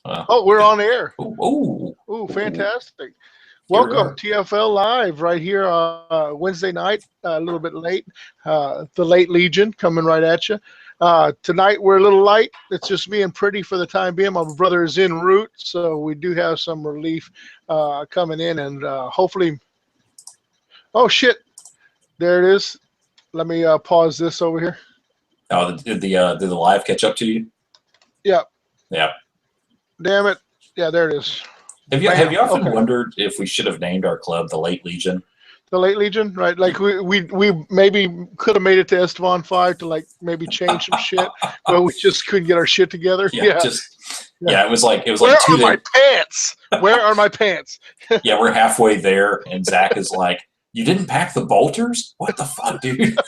Oh, we're on air. Ooh, Ooh, fantastic. here we Welcome, are. TFL Live, right here Wednesday night, a little bit late. The Late Legion coming right at you. Tonight we're a little light. It's just me and Pretty for the time being. My brother is en route, so we do have some relief coming in, and hopefully. Oh shit! There it is. Let me pause this over here. Oh, did the live catch up to you? Yeah. Yeah. Damn it. Yeah, there it is. Have you often Okay. wondered if we should have named our club the Late Legion? The Late Legion, right? Like we maybe could have made it to Esteban 5 to like maybe change some shit, but we just couldn't get our shit together. Yeah, Yeah. yeah. It was like Where two are my days. pants? Where are my pants? Yeah, we're halfway there, and Zach is like, "You didn't pack the bolters? What the fuck, dude?"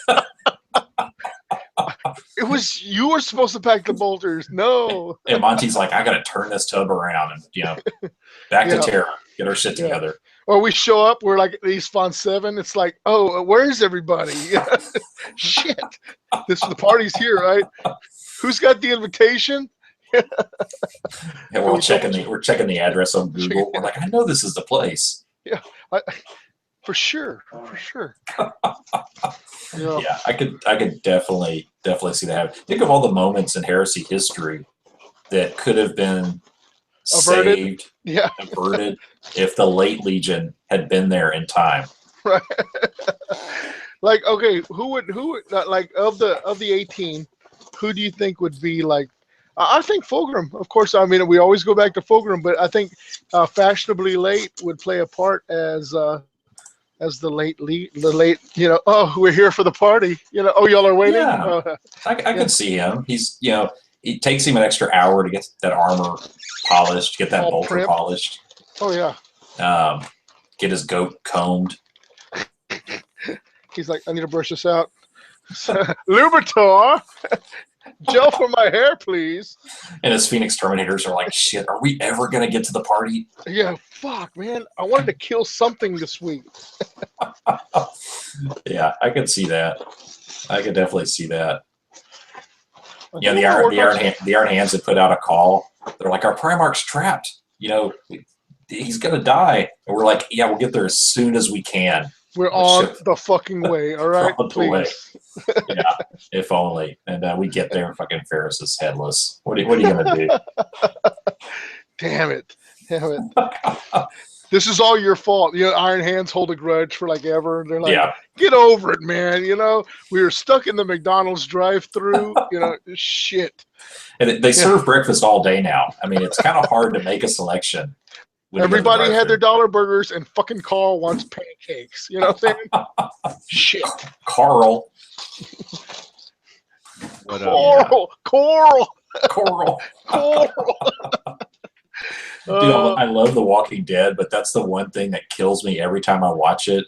It was you were supposed to pack the bolters. No. And Monty's like, "I got to turn this tub around and back to Yeah. Terra, get our shit Yeah. together." Or we show up, we're like at East Font 7. It's like, oh, where's everybody? Shit. The party's here, right? Who's got the invitation? Yeah, we're checking the address on Google. We're like, I know this is the place. Yeah, for sure. Yeah, I could definitely see that happen. Think of all the moments in Heresy history that could have been Averted. averted if the Late Legion had been there in time. Right. Like, okay, who would like of the 18? Who do you think would be like? I think Fulgrim, of course. I mean, we always go back to Fulgrim, but I think Fashionably Late would play a part as the late. Oh, we're here for the party. Oh, y'all are waiting. Yeah, I could see him. He's it takes him an extra hour to get that armor polished, get that All bolter primed. polished. Oh yeah. Get his goat combed. He's like, I need to brush this out. Lubritor, gel for my hair, please. And his Phoenix Terminators are like, shit, are we ever going to get to the party? Yeah, fuck, man. I wanted to kill something this week. Yeah, I could see that. I could definitely see that. Yeah, the Iron Hands had put out a call. They're like, our Primarch's trapped. He's going to die. And we're like, yeah, we'll get there as soon as we can. We're on the fucking way, all right? Please. Yeah, if only. And we get there and fucking Ferris is headless. What are you going to do? Damn it. This is all your fault. Iron Hands hold a grudge for like ever. They're like, get over it, man. We were stuck in the McDonald's drive-thru. Shit. And they serve breakfast all day now. I mean, it's kind of hard to make a selection. Everybody had their dollar burgers, and fucking Carl wants pancakes. You know what I'm saying? Shit. Carl. Coral. Dude, I love The Walking Dead, but that's the one thing that kills me every time I watch it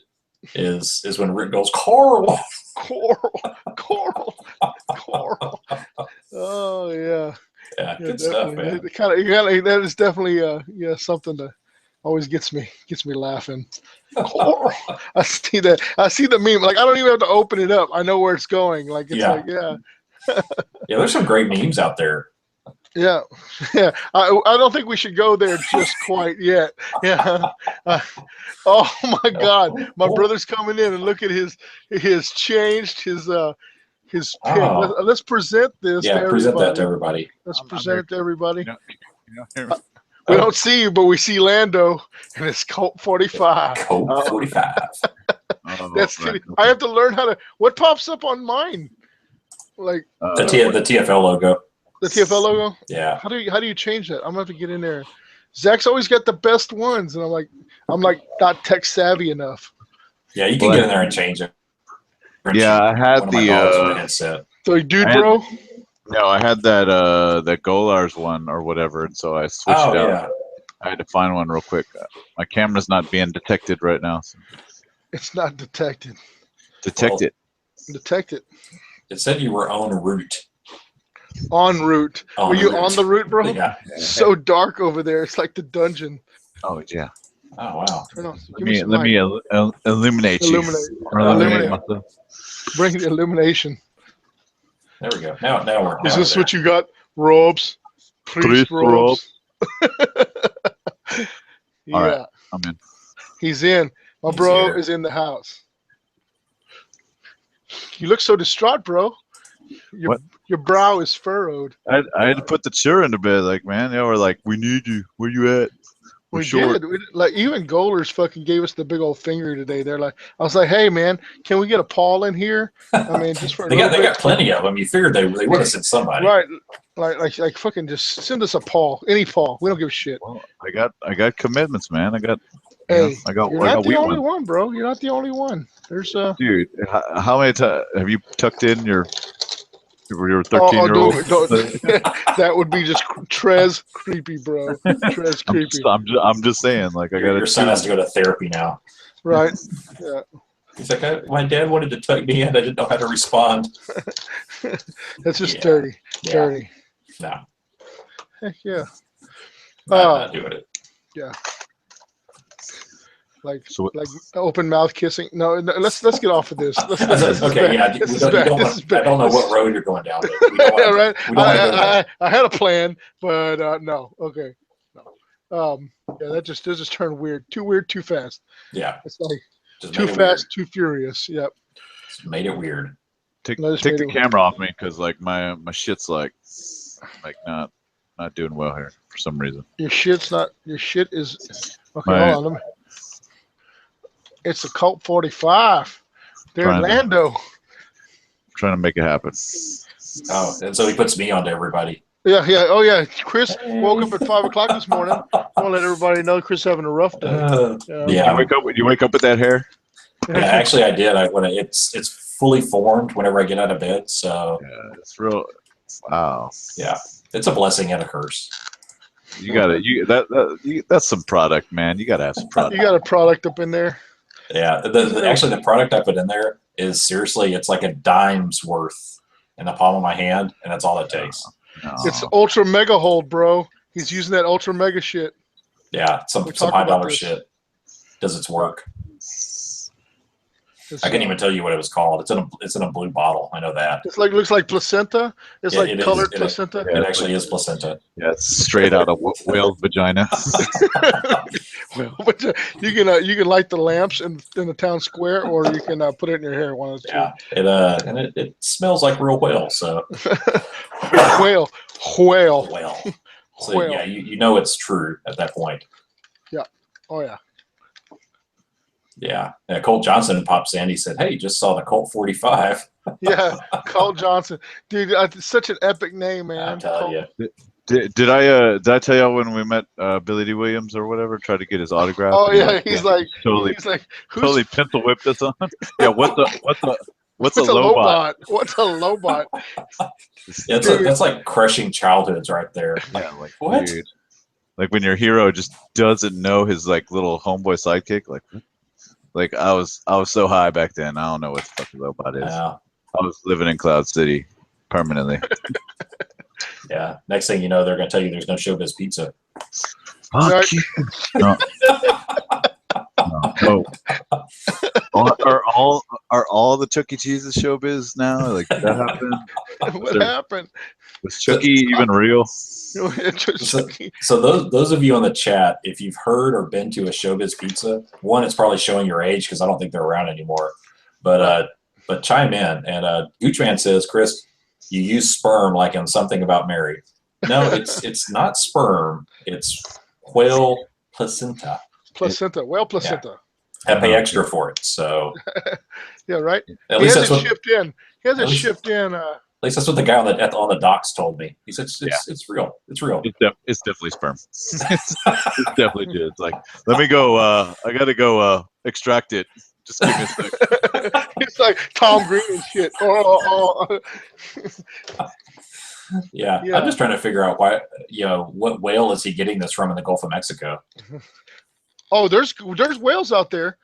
is when Rick goes, Coral. Oh yeah. Yeah, good stuff, man. That is definitely something that always gets me laughing. I see that. I see the meme. Like I don't even have to open it up. I know where it's going. Like it's yeah, there's some great memes out there. Yeah. I don't think we should go there just quite yet. Yeah. Oh my God, my brother's coming in and look at his changed his pick. Let's present this. Yeah, present that to everybody. Let's present it to everybody. We don't see you, but we see Lando and it's Colt 45. Colt 45. I have to learn how to. What pops up on mine? Like the TFL logo. The TFL logo? Yeah. How do you change that? I'm gonna have to get in there. Zach's always got the best ones, and I'm like not tech savvy enough. Yeah, you can get in there and change it. Yeah, I had the headset. So bro? No, I had that Golars one or whatever, and so I switched it out. Yeah. I had to find one real quick. My camera's not being detected right now. So. It's not detected. Detect it. It said you were en route. En route. Were you on the route, bro? Yeah. So dark over there. It's like the dungeon. Oh yeah. Oh wow. Turn on. Let me illuminate you. Illuminate. Bring the illumination. There we go. Now we're. Is this what you got? Robes. Priest robes. Yeah, All right. I'm in. he's in. My He's bro here. is in the house. You look so distraught, bro. Your What? your brow is furrowed. I had to put the cheer into bed. Like, man, they were like, we need you. Where you at? We're We short. did. Like even Goalers fucking gave us the big old finger today. They're like, I was like, hey man, can we get a Paul in here? I mean, just for a They little bit. got plenty of them. You figured they would have sent somebody. Right. Like fucking just send us a Paul, any Paul. We don't give a shit. Well, I got commitments, man. I got Hey, I got you're not the wheat only ones. one, bro. You're not the only one. There's Dude, how many times have you tucked in your 13-year-old? that would be just Trez creepy, bro. Trez creepy. I'm just saying, like, I got Your son has to go to therapy now. Right. Yeah. He's like, my dad wanted to tuck me in. I didn't know how to respond. That's just Yeah. dirty. Yeah. Dirty. No, Heck yeah. not doing it. Yeah. Like So- like open mouth kissing. No, let's get off of this. This is Okay, bad. yeah. This We is don't, you bad. don't This want, is bad. I don't know This what is- road you're going down. But we don't Yeah, want, right. we don't want to go there. I had a plan, but no. Okay. No. Yeah, that just turned weird. Too weird, too fast. Yeah, It's like just too made it fast, too furious. Yep. weird. Just made it weird. Take No, just the made it- camera off me because like my shit's like not doing well here for some reason. Your shit is okay. My- Hold on. It's a Colt 45. They're Trying to- Lando. Trying to make it happen. Oh, and so he puts me onto everybody. Yeah. Oh yeah. Chris woke up at 5 o'clock this morning. I want to let everybody know Chris having a rough day. Yeah. You wake up with that hair? Yeah, actually, I did. It's fully formed whenever I get out of bed. So Yeah, it's real. Wow. yeah, it's a blessing and a curse. You gotta that's some product, man. You gotta have some product. You got a product up in there. Yeah, actually, the product I put in there is seriously, it's like a dime's worth in the palm of my hand, and that's all it takes. No. It's ultra mega hold, bro. He's using that ultra mega shit. Yeah, some We some talked high about dollar this. shit. Does its work? It's, I couldn't even tell you what it was called. It's in a blue bottle. I know that. It's like looks like placenta. It's Yeah, like it is. colored It- placenta. It actually is placenta. Yeah, it's straight out of whale's vagina. Well, but you can light the lamps in the town square, or you can put it in your hair. One of those Yeah, it smells like real whale. So two. Whale. whale. So Whale. yeah, you know it's true at that point. Oh yeah. Yeah. Colt Johnson pops in. He said, "Hey, just saw the Colt 45." Yeah. Colt Johnson, dude. It's such an epic name, man. I'm telling you. Did I tell y'all when we met Billy D. Williams or whatever? Tried to get his autograph. Oh and he, yeah, he's like totally who's totally pencil whipped us on. Yeah, what's a what's a lobot? What's a lobot? Yeah, that's like crushing childhoods right there. Yeah, like What? dude. Like when your hero just doesn't know his like little homeboy sidekick. Like I was so high back then. I don't know what the fuck a robot is. Yeah. I was living in Cloud City permanently. Yeah. Next thing you know, they're gonna tell you there's no Showbiz Pizza. Right. Fuck you. No. No. Are all the Chuck E. Cheese's showbiz now? Like did that happen? What happened? Was Chuck E. even real? So those of you on the chat, if you've heard or been to a Showbiz Pizza, one, it's probably showing your age because I don't think they're around anymore. But chime in. And Goochman says, Chris, you use sperm like in something about Mary. No, it's not sperm. It's whale placenta. Placenta. Well, placenta. I pay extra for it. So Yeah, right. at He least that's hasn't what shipped in. He hasn't at least- shipped in. at least that's what the guy on the docks told me. He said it's real. It's real. It's definitely sperm. It's definitely good. It's like, let me go. I gotta go extract it. Just give me a sec. It's like Tom Green and shit. Yeah. Yeah. I'm just trying to figure out why. What whale is he getting this from in the Gulf of Mexico? Oh, there's whales out there.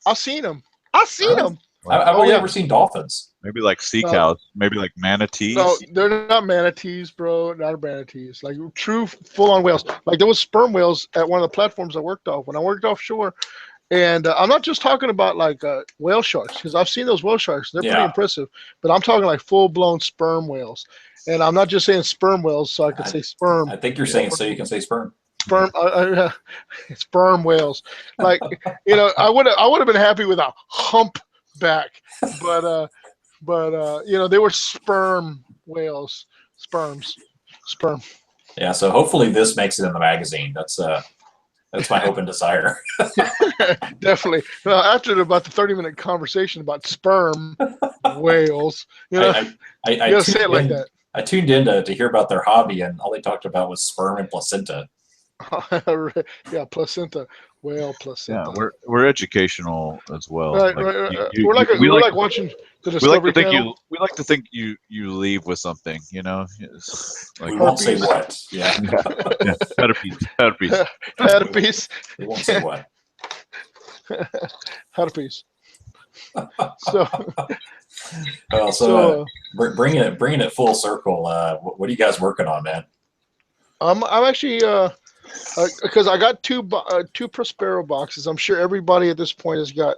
I've seen them. I've seen them. I've only ever seen dolphins. Maybe like sea cows. Maybe like manatees. No, they're not manatees, bro. Not manatees. Like true full-on whales. Like there was sperm whales at one of the platforms I worked off when I worked offshore. And I'm not just talking about like whale sharks, because I've seen those whale sharks. They're pretty Yeah. impressive. But I'm talking like full-blown sperm whales. And I'm not just saying sperm whales, so I could say sperm. I think you're saying so you can say sperm. sperm sperm whales. Like, you know, I would have been happy with a humpback, but you know, they were sperm whales, sperm. Yeah, so hopefully this makes it in the magazine. That's my hope and desire. Definitely. Well, after about the 30-minute conversation about sperm whales, you know, I you gotta say it tuned like in. that. I tuned in to hear about their hobby, and all they talked about was sperm and placenta. Yeah, placenta, whale Yeah, placenta. we're educational as well. Right, Like right. you, We're you, we're like watching the we like to Discovery think Channel. you leave with something, you know. Like, We won't say Herpes. what. Yeah, yeah, herpes. Had a piece. we won't say what. Had a piece. So, Well, so bringing it full circle. What are you guys working on, man? I'm actually because I got two Prospero boxes. I'm sure everybody at this point has got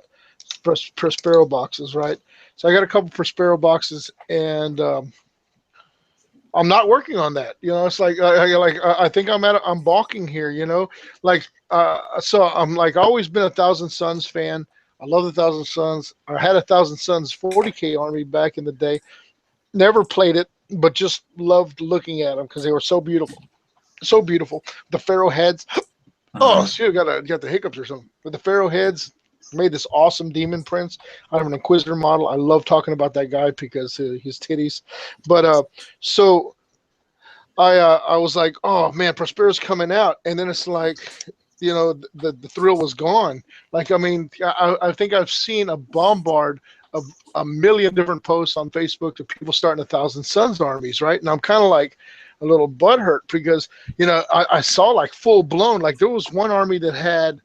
Prospero boxes, right? So I got a couple Prospero boxes, and I'm not working on that. You know, it's like I think I'm balking here. You know, like so I'm like always been a Thousand Suns fan. I love the Thousand Suns. I had a Thousand Suns 40K army back in the day. Never played it, but just loved looking at them because they were so beautiful, so beautiful. The Pharaoh heads. Oh, shoot, got the hiccups or something. But the Pharaoh heads made this awesome demon prince out of an Inquisitor model. I love talking about that guy because his titties. But so I was like, oh man, Prospero's coming out, and then it's like, you know, the thrill was gone. Like, I mean, I think I've seen a bombard of a million different posts on Facebook of people starting a Thousand Suns armies, right? And I'm kind of like a little butthurt because, you know, I saw like full blown, like there was one army that had,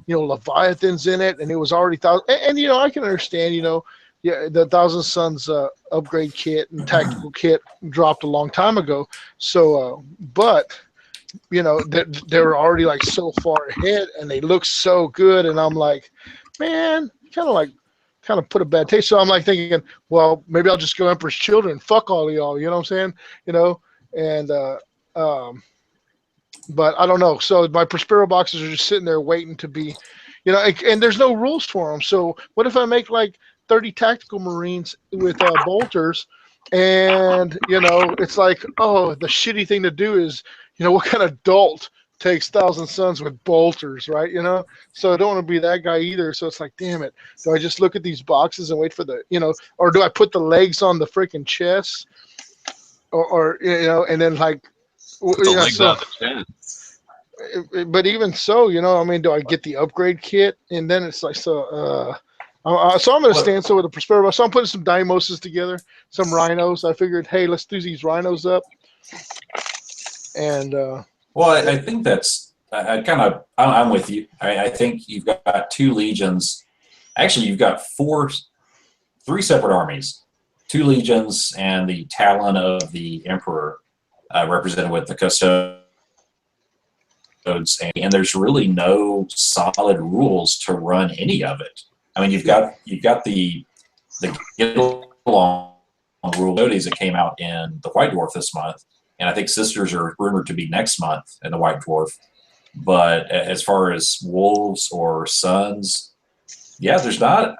you know, Leviathans in it, and it was already thousand. And you know, I can understand, you know, yeah, the Thousand Suns upgrade kit and tactical kit dropped a long time ago. So, but you know, they were already like so far ahead, and they look so good, and I'm like, man, kind of put a bad taste. So I'm like thinking, well, maybe I'll just go Emperor's Children. Fuck all of y'all. You know what I'm saying? You know, and but I don't know. So my Prospero boxes are just sitting there waiting to be, you know, and there's no rules for them. So what if I make like 30 tactical Marines with bolters, and you know, it's like, oh, the shitty thing to do is, you know, what kind of adult takes Thousand Suns with bolters, right? You know, so I don't want to be that guy either. So it's like, damn it, do I just look at these boxes and wait for the, you know, or do I put the legs on the freaking chest, or you know, and then like, The yeah, legs so. on the chest. But even so, you know, I mean, do I get the upgrade kit? And then it's like, so I'm going to stand so with a Prospero. So I'm putting some Dymoses together, some rhinos. I figured, hey, let's do these rhinos up. And well, I think that's I'm with you. I think you've got two legions. Actually, you've got three separate armies, two legions, and the Talon of the Emperor represented with the Custodes. And there's really no solid rules to run any of it. I mean, you've got the get along rule that came out in the White Dwarf this month, and I think Sisters are rumored to be next month in the White Dwarf. But as far as wolves or sons, yeah, there's not.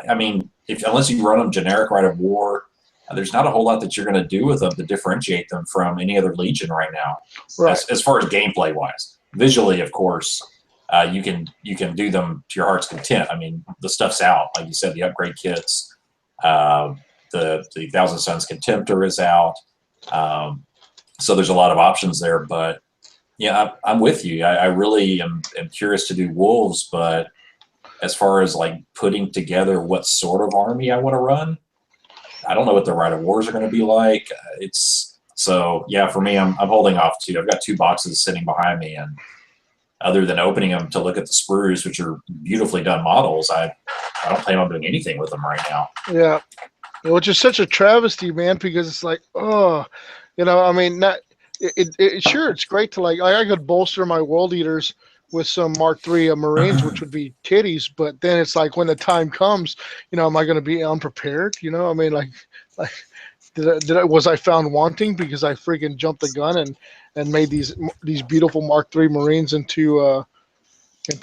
I mean, unless you run them generic Rite of War, there's not a whole lot that you're going to do with them to differentiate them from any other legion right now. right. As far as gameplay wise. Visually, of course, you can do them to your heart's content. I mean, the stuff's out, like you said, the upgrade kits, the Thousand Suns Contemptor is out, so there's a lot of options there. But yeah, I'm with you. I really am curious to do wolves, but as far as like putting together what sort of army I want to run, I don't know what the Rite of Wars are going to be like. So yeah, for me, I'm holding off too. I've got two boxes sitting behind me, and other than opening them to look at the sprues, which are beautifully done models, I don't plan on doing anything with them right now. Yeah. Which is such a travesty, man, because it's like, oh, you know, I mean, not sure, it's great to like, I could bolster my World Eaters with some Mark III Marines, which would be titties, but then it's like when the time comes, you know, am I going to be unprepared? You know, I mean, like was I found wanting because I freaking jumped the gun and made these beautiful Mark III Marines into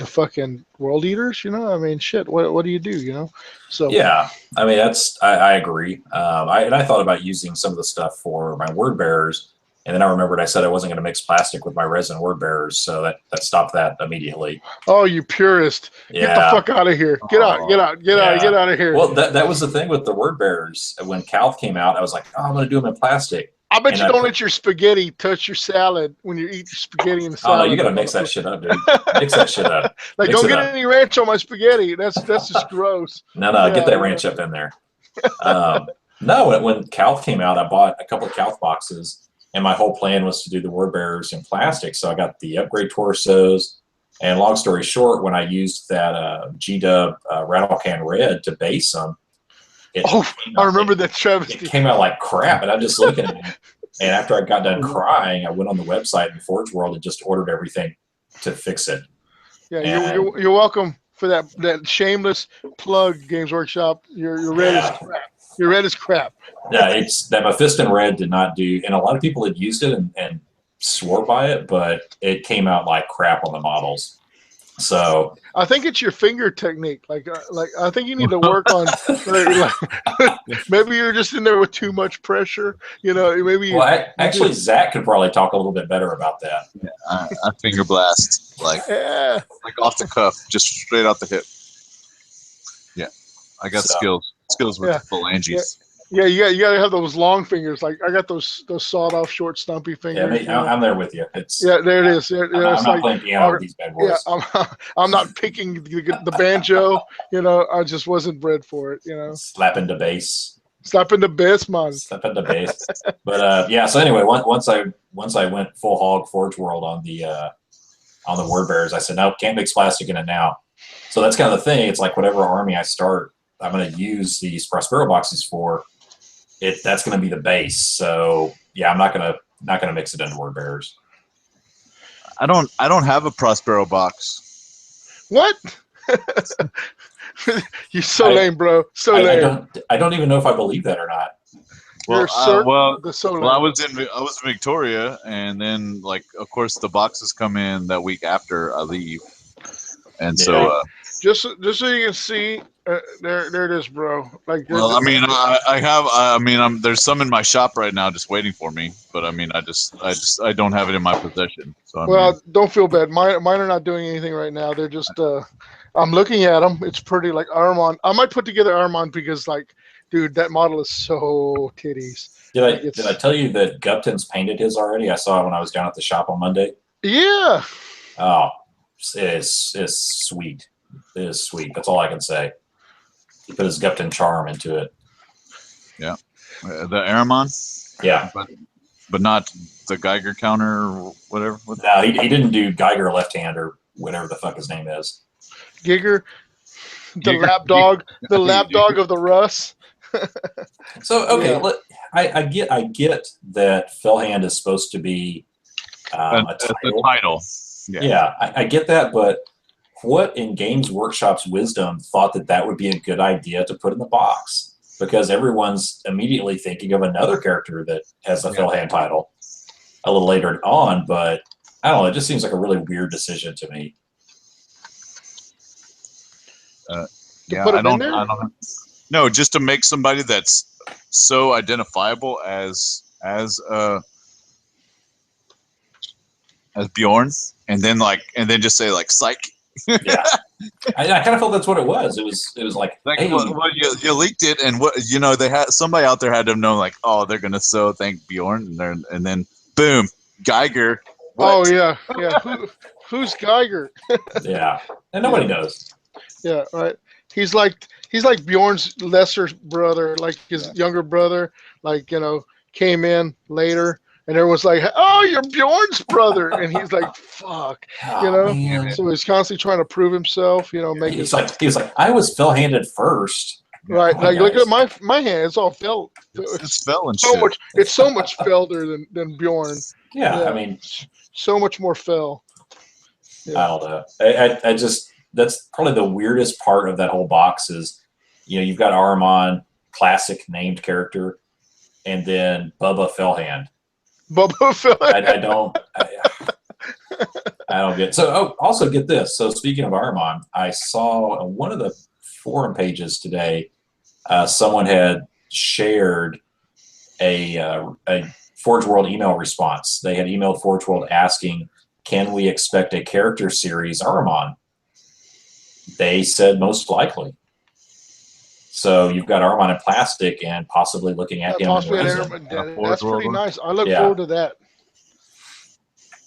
fucking world eaters. You know, I mean, shit. What do you do? You know, so Yeah, I mean I agree. I thought about using some of the stuff for my word bearers, and then I remembered I said I wasn't going to mix plastic with my resin word bearers, so that stopped that immediately. Oh, you purist! Get the Yeah. fuck out of here! Get out! Get out! Get out! Yeah. Get out of here! Well, that was the thing with the word bearers. When Calth came out, I was like, oh, I'm going to do them in plastic. I bet And you I don't put- let your spaghetti touch your salad when you eat your spaghetti and Oh salad. no, you got to mix that shit up, dude. Mix that shit up. Like, Mix don't it get up. any ranch on my spaghetti. That's just gross. No, Yeah, get that yeah. ranch up in there. No, when Calth came out, I bought a couple of Calth boxes, and my whole plan was to do the word bearers in plastic. So I got the upgrade torsos, and long story short, when I used that G-Dub rattle can red to base them, I remember that travesty. It came out like crap, and I'm just looking at it. And after I got done crying, I went on the website in Forge World and just ordered everything to fix it. Yeah, you're welcome for that shameless plug, Games Workshop. Your red is crap. Your red is crap. Yeah, it's that Mephiston red did not do, and a lot of people had used it and swore by it, but it came out like crap on the models. So I think it's your finger technique. Like I think you need to work on. Maybe you're just in there with too much pressure. You know, maybe. Well, actually, Zach could probably talk a little bit better about that. Yeah, I finger blast like off the cuff, just straight out the hip. Yeah, I got skills with the phalanges. Yeah, you got to have those long fingers. Like I got those sawed off short stumpy fingers. Yeah, I'm there with you. There it is. Yeah, I'm not playing piano with these bad boys. Yeah, I'm not picking the banjo. You know, I just wasn't bred for it. You know, slapping the bass. Slapping the bass, man. Slapping the bass. But yeah. So anyway, once I went full hog Forge World on the word bearers, I said no, can't mix plastic in it now. So that's kind of the thing. It's like whatever army I start, I'm going to use these Prospero boxes for. That's going to be the base. So yeah, I'm not gonna mix it into word bearers. I don't have a Prospero box. What? You're so lame, bro. So lame. I don't even know if I believe that or not. Well, I was in Victoria, and then like of course the boxes come in that week after I leave, and so just so you can see. There it is, bro. Like, well, I mean, I mean, there's some in my shop right now, just waiting for me. But I mean, I don't have it in my possession. So don't feel bad. Mine are not doing anything right now. They're just. I'm looking at them. It's pretty like Armand. I might put together Armand because, like, dude, that model is so titties. Did I tell you that Gupton's painted his already? I saw it when I was down at the shop on Monday. Yeah. Oh, it's sweet. It is sweet. That's all I can say. He put his Gupton charm into it. Yeah, the Aramon. Yeah, but not the Geiger counter or whatever. No, he didn't do Geiger left hand or whatever the fuck his name is. Giger, the lapdog of the Russ. So okay, I get that Fellhand is supposed to be a title. Yeah, I get that, but what in Games Workshop's wisdom thought that would be a good idea to put in the box? Because everyone's immediately thinking of another character that has the Fellhand title a little later on, but I don't know. It just seems like a really weird decision to me. I don't. No, just to make somebody that's so identifiable as Bjorn, and then just say like psych. Yeah, I kind of felt that's what it was. It was like hey. You leaked it, and they had somebody out there had to know like, oh, they're gonna thank Bjorn, and then boom, Geiger. What? Oh yeah. Who's Geiger? Yeah, and nobody knows. Yeah, right. He's like Bjorn's lesser brother, like his younger brother, came in later. And everyone's like, "Oh, you're Bjorn's brother," and he's like, "Fuck," Man. So he's constantly trying to prove himself. He was like, "I was Fell-handed first." Right? Like, look at my hand; it's all fell. It's fell and so shit. much. It's so much felder than Bjorn. Yeah, I mean, so much more fell. Yeah. I don't know. I just that's probably the weirdest part of that whole box is, you've got Ahriman, classic named character, and then Bubba Fellhand. Boba Fett. I don't get. So also get this. So speaking of Armon, I saw on one of the forum pages today, someone had shared a Forge World email response. They had emailed Forge World asking, "Can we expect a character series Armon?" They said most likely. So you've got Armon in plastic and possibly looking at him in resin. That's pretty nice. I look forward to that.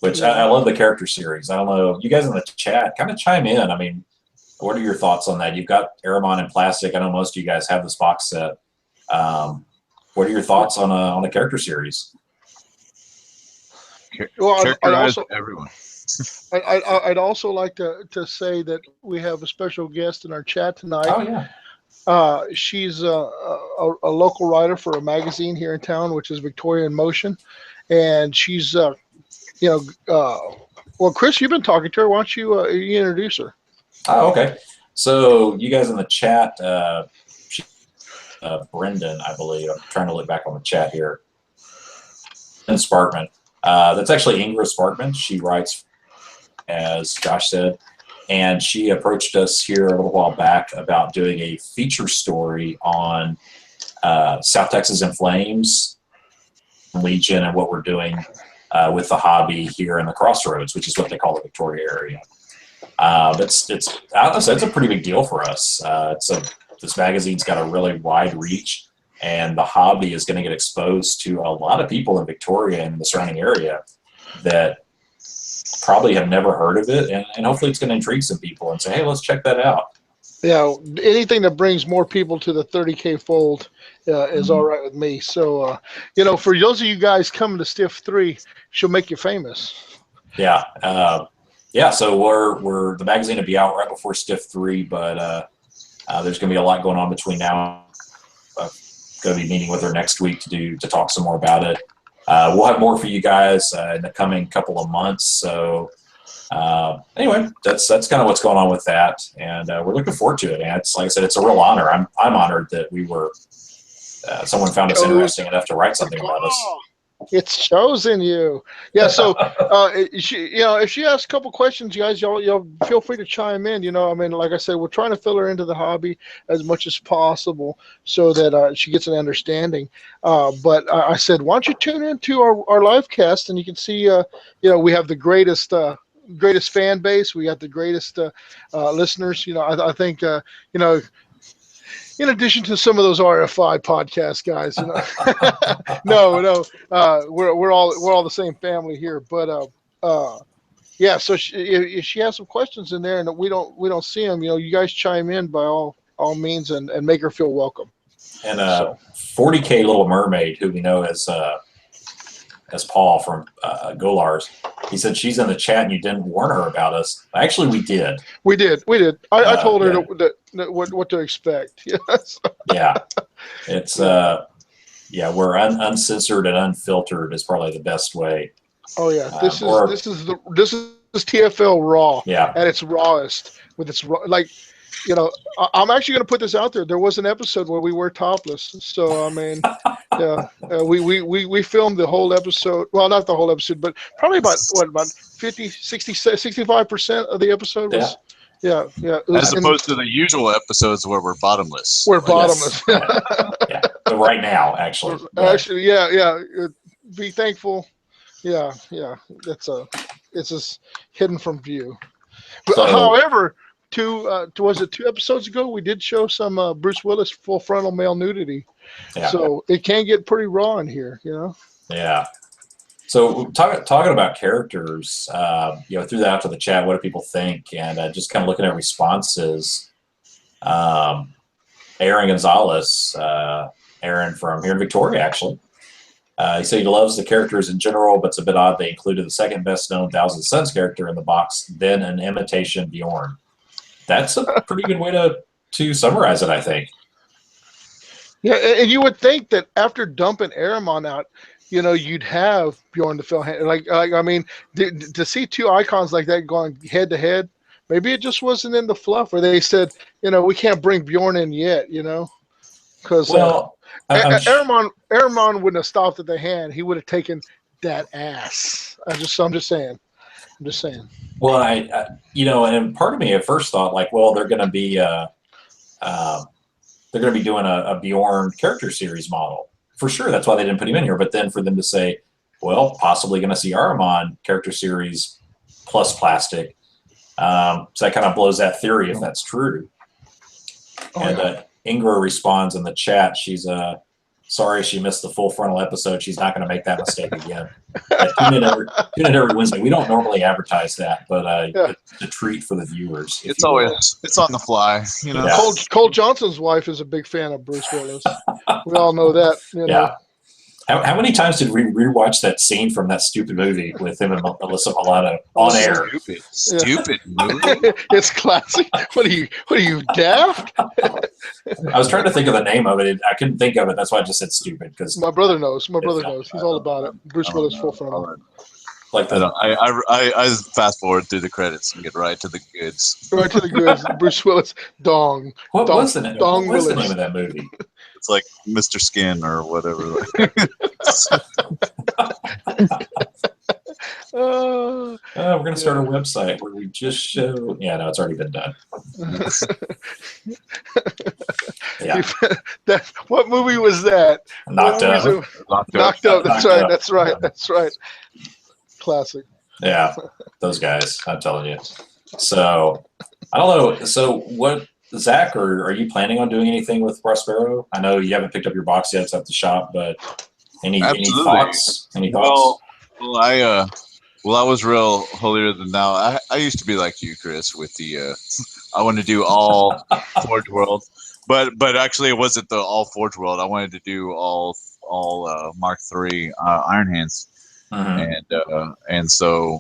Which I love the character series. I don't know. You guys in the chat, kind of chime in. I mean, what are your thoughts on that? You've got Aramon in plastic. I know most of you guys have this box set. What are your thoughts on a character series? Well, everyone. I'd also like to say that we have a special guest in our chat tonight. Oh yeah. She's a local writer for a magazine here in town, which is Victoria in Motion, and she's well, Chris, you've been talking to her. Why don't you introduce her? Oh, okay. So you guys in the chat, Brendan, I believe. I'm trying to look back on the chat here. And Sparkman. That's actually Ingrid Sparkman. She writes, as Josh said, and she approached us here a little while back about doing a feature story on South Texas in Flames, Legion, and what we're doing with the hobby here in the Crossroads, which is what they call the Victoria area. It's a pretty big deal for us. This magazine's got a really wide reach, and the hobby is going to get exposed to a lot of people in Victoria and the surrounding area that probably have never heard of it, and hopefully it's going to intrigue some people and say, hey, let's check that out. Yeah, anything that brings more people to the 30K fold is all right with me. So, for those of you guys coming to Stiff 3, she'll make you famous. Yeah. So we're the magazine will be out right before Stiff 3, but there's going to be a lot going on between now. I'm going to be meeting with her next week to talk some more about it. We'll have more for you guys in the coming couple of months. So anyway, that's kind of what's going on with that, and we're looking forward to it. And it's like I said, it's a real honor. I'm honored that we were someone found us interesting enough to write something about us. It's chosen you. Yeah. So, if she asks a couple questions, you guys, y'all feel free to chime in. Like I said, we're trying to fill her into the hobby as much as possible so that she gets an understanding. But I said, why don't you tune into our live cast, and you can see, we have the greatest fan base. We got the greatest listeners. I think, in addition to some of those RFI podcast guys, no, we're all the same family here. But yeah. So if she has some questions in there and we don't see them, you guys chime in by all means and make her feel welcome. And 40K Little Mermaid, who we know as Paul from Golars, he said she's in the chat and you didn't warn her about us. Actually, we did. We did. I told her what to expect. Yes. Yeah. It's we're uncensored and unfiltered is probably the best way. Oh yeah. This is TFL raw. Yeah. At its rawest, with its I'm actually going to put this out there. There was an episode where we were topless. So, yeah, we filmed the whole episode. Well, not the whole episode, but probably about 50, 60, 65% of the episode was. Yeah. As opposed to the usual episodes where we're bottomless. We're bottomless. Yes. Yeah. But right now, actually. Actually, yeah. Be thankful. Yeah. It's just hidden from view. But, however, was it 2 episodes ago? We did show some Bruce Willis full frontal male nudity. Yeah. So it can get pretty raw in here, Yeah. So talking about characters, threw that out to the chat. What do people think? And just kind of looking at responses. Aaron Gonzalez, Aaron from here in Victoria, actually. He said he loves the characters in general, but it's a bit odd they included the second best known Thousand Suns character in the box, then an imitation Bjorn. That's a pretty good way to summarize it, I think. Yeah, and you would think that after dumping Aramon out, you'd have Bjorn the Fellhand. To see 2 icons like that going head to head, maybe it just wasn't in the fluff where they said, we can't bring Bjorn in yet, because Aramon wouldn't have stopped at the hand. He would have taken that ass. I'm just saying. Well, I and part of me at first thought like, well, they're going to be doing a Bjorn character series model for sure. That's why they didn't put him in here. But then for them to say, well, possibly going to see Ahriman character series plus plastic, so that kind of blows that theory if that's true. Ingra responds in the chat. She's sorry she missed the full frontal episode. She's not going to make that mistake again. Tune in every Wednesday. We don't normally advertise that, but it's a treat for the viewers. It's on the fly. Yeah. Cole Johnson's wife is a big fan of Bruce Willis. We all know that. Yeah. How many times did we rewatch that scene from that stupid movie with him and Alyssa Milano on air? Stupid movie. It's classic. What are you daft? I was trying to think of the name of it. I couldn't think of it. That's why I just said stupid. Because my brother knows. He's all about it. Bruce Willis full frontal. Like I fast forward through the credits and get right to the goods. Right to the goods. Bruce Willis dong. What was the name? Dong What was the Willis. name of that movie? It's like Mr. Skin or whatever. We're going to start a website where we just show. Yeah, no, it's already been done. Yeah. What movie was that? Knocked Up. Knocked Up. That's right. Classic. Yeah, those guys. I'm telling you. So I don't know. So what? Zach, or are you planning on doing anything with Prospero? I know you haven't picked up your box yet; it's at the shop. But any thoughts? Any thoughts? Well, I was real holier than thou. I used to be like you, Chris, with the I wanted to do all Forge World, but actually it wasn't the all Forge World. I wanted to do all Mark III Iron Hands, and so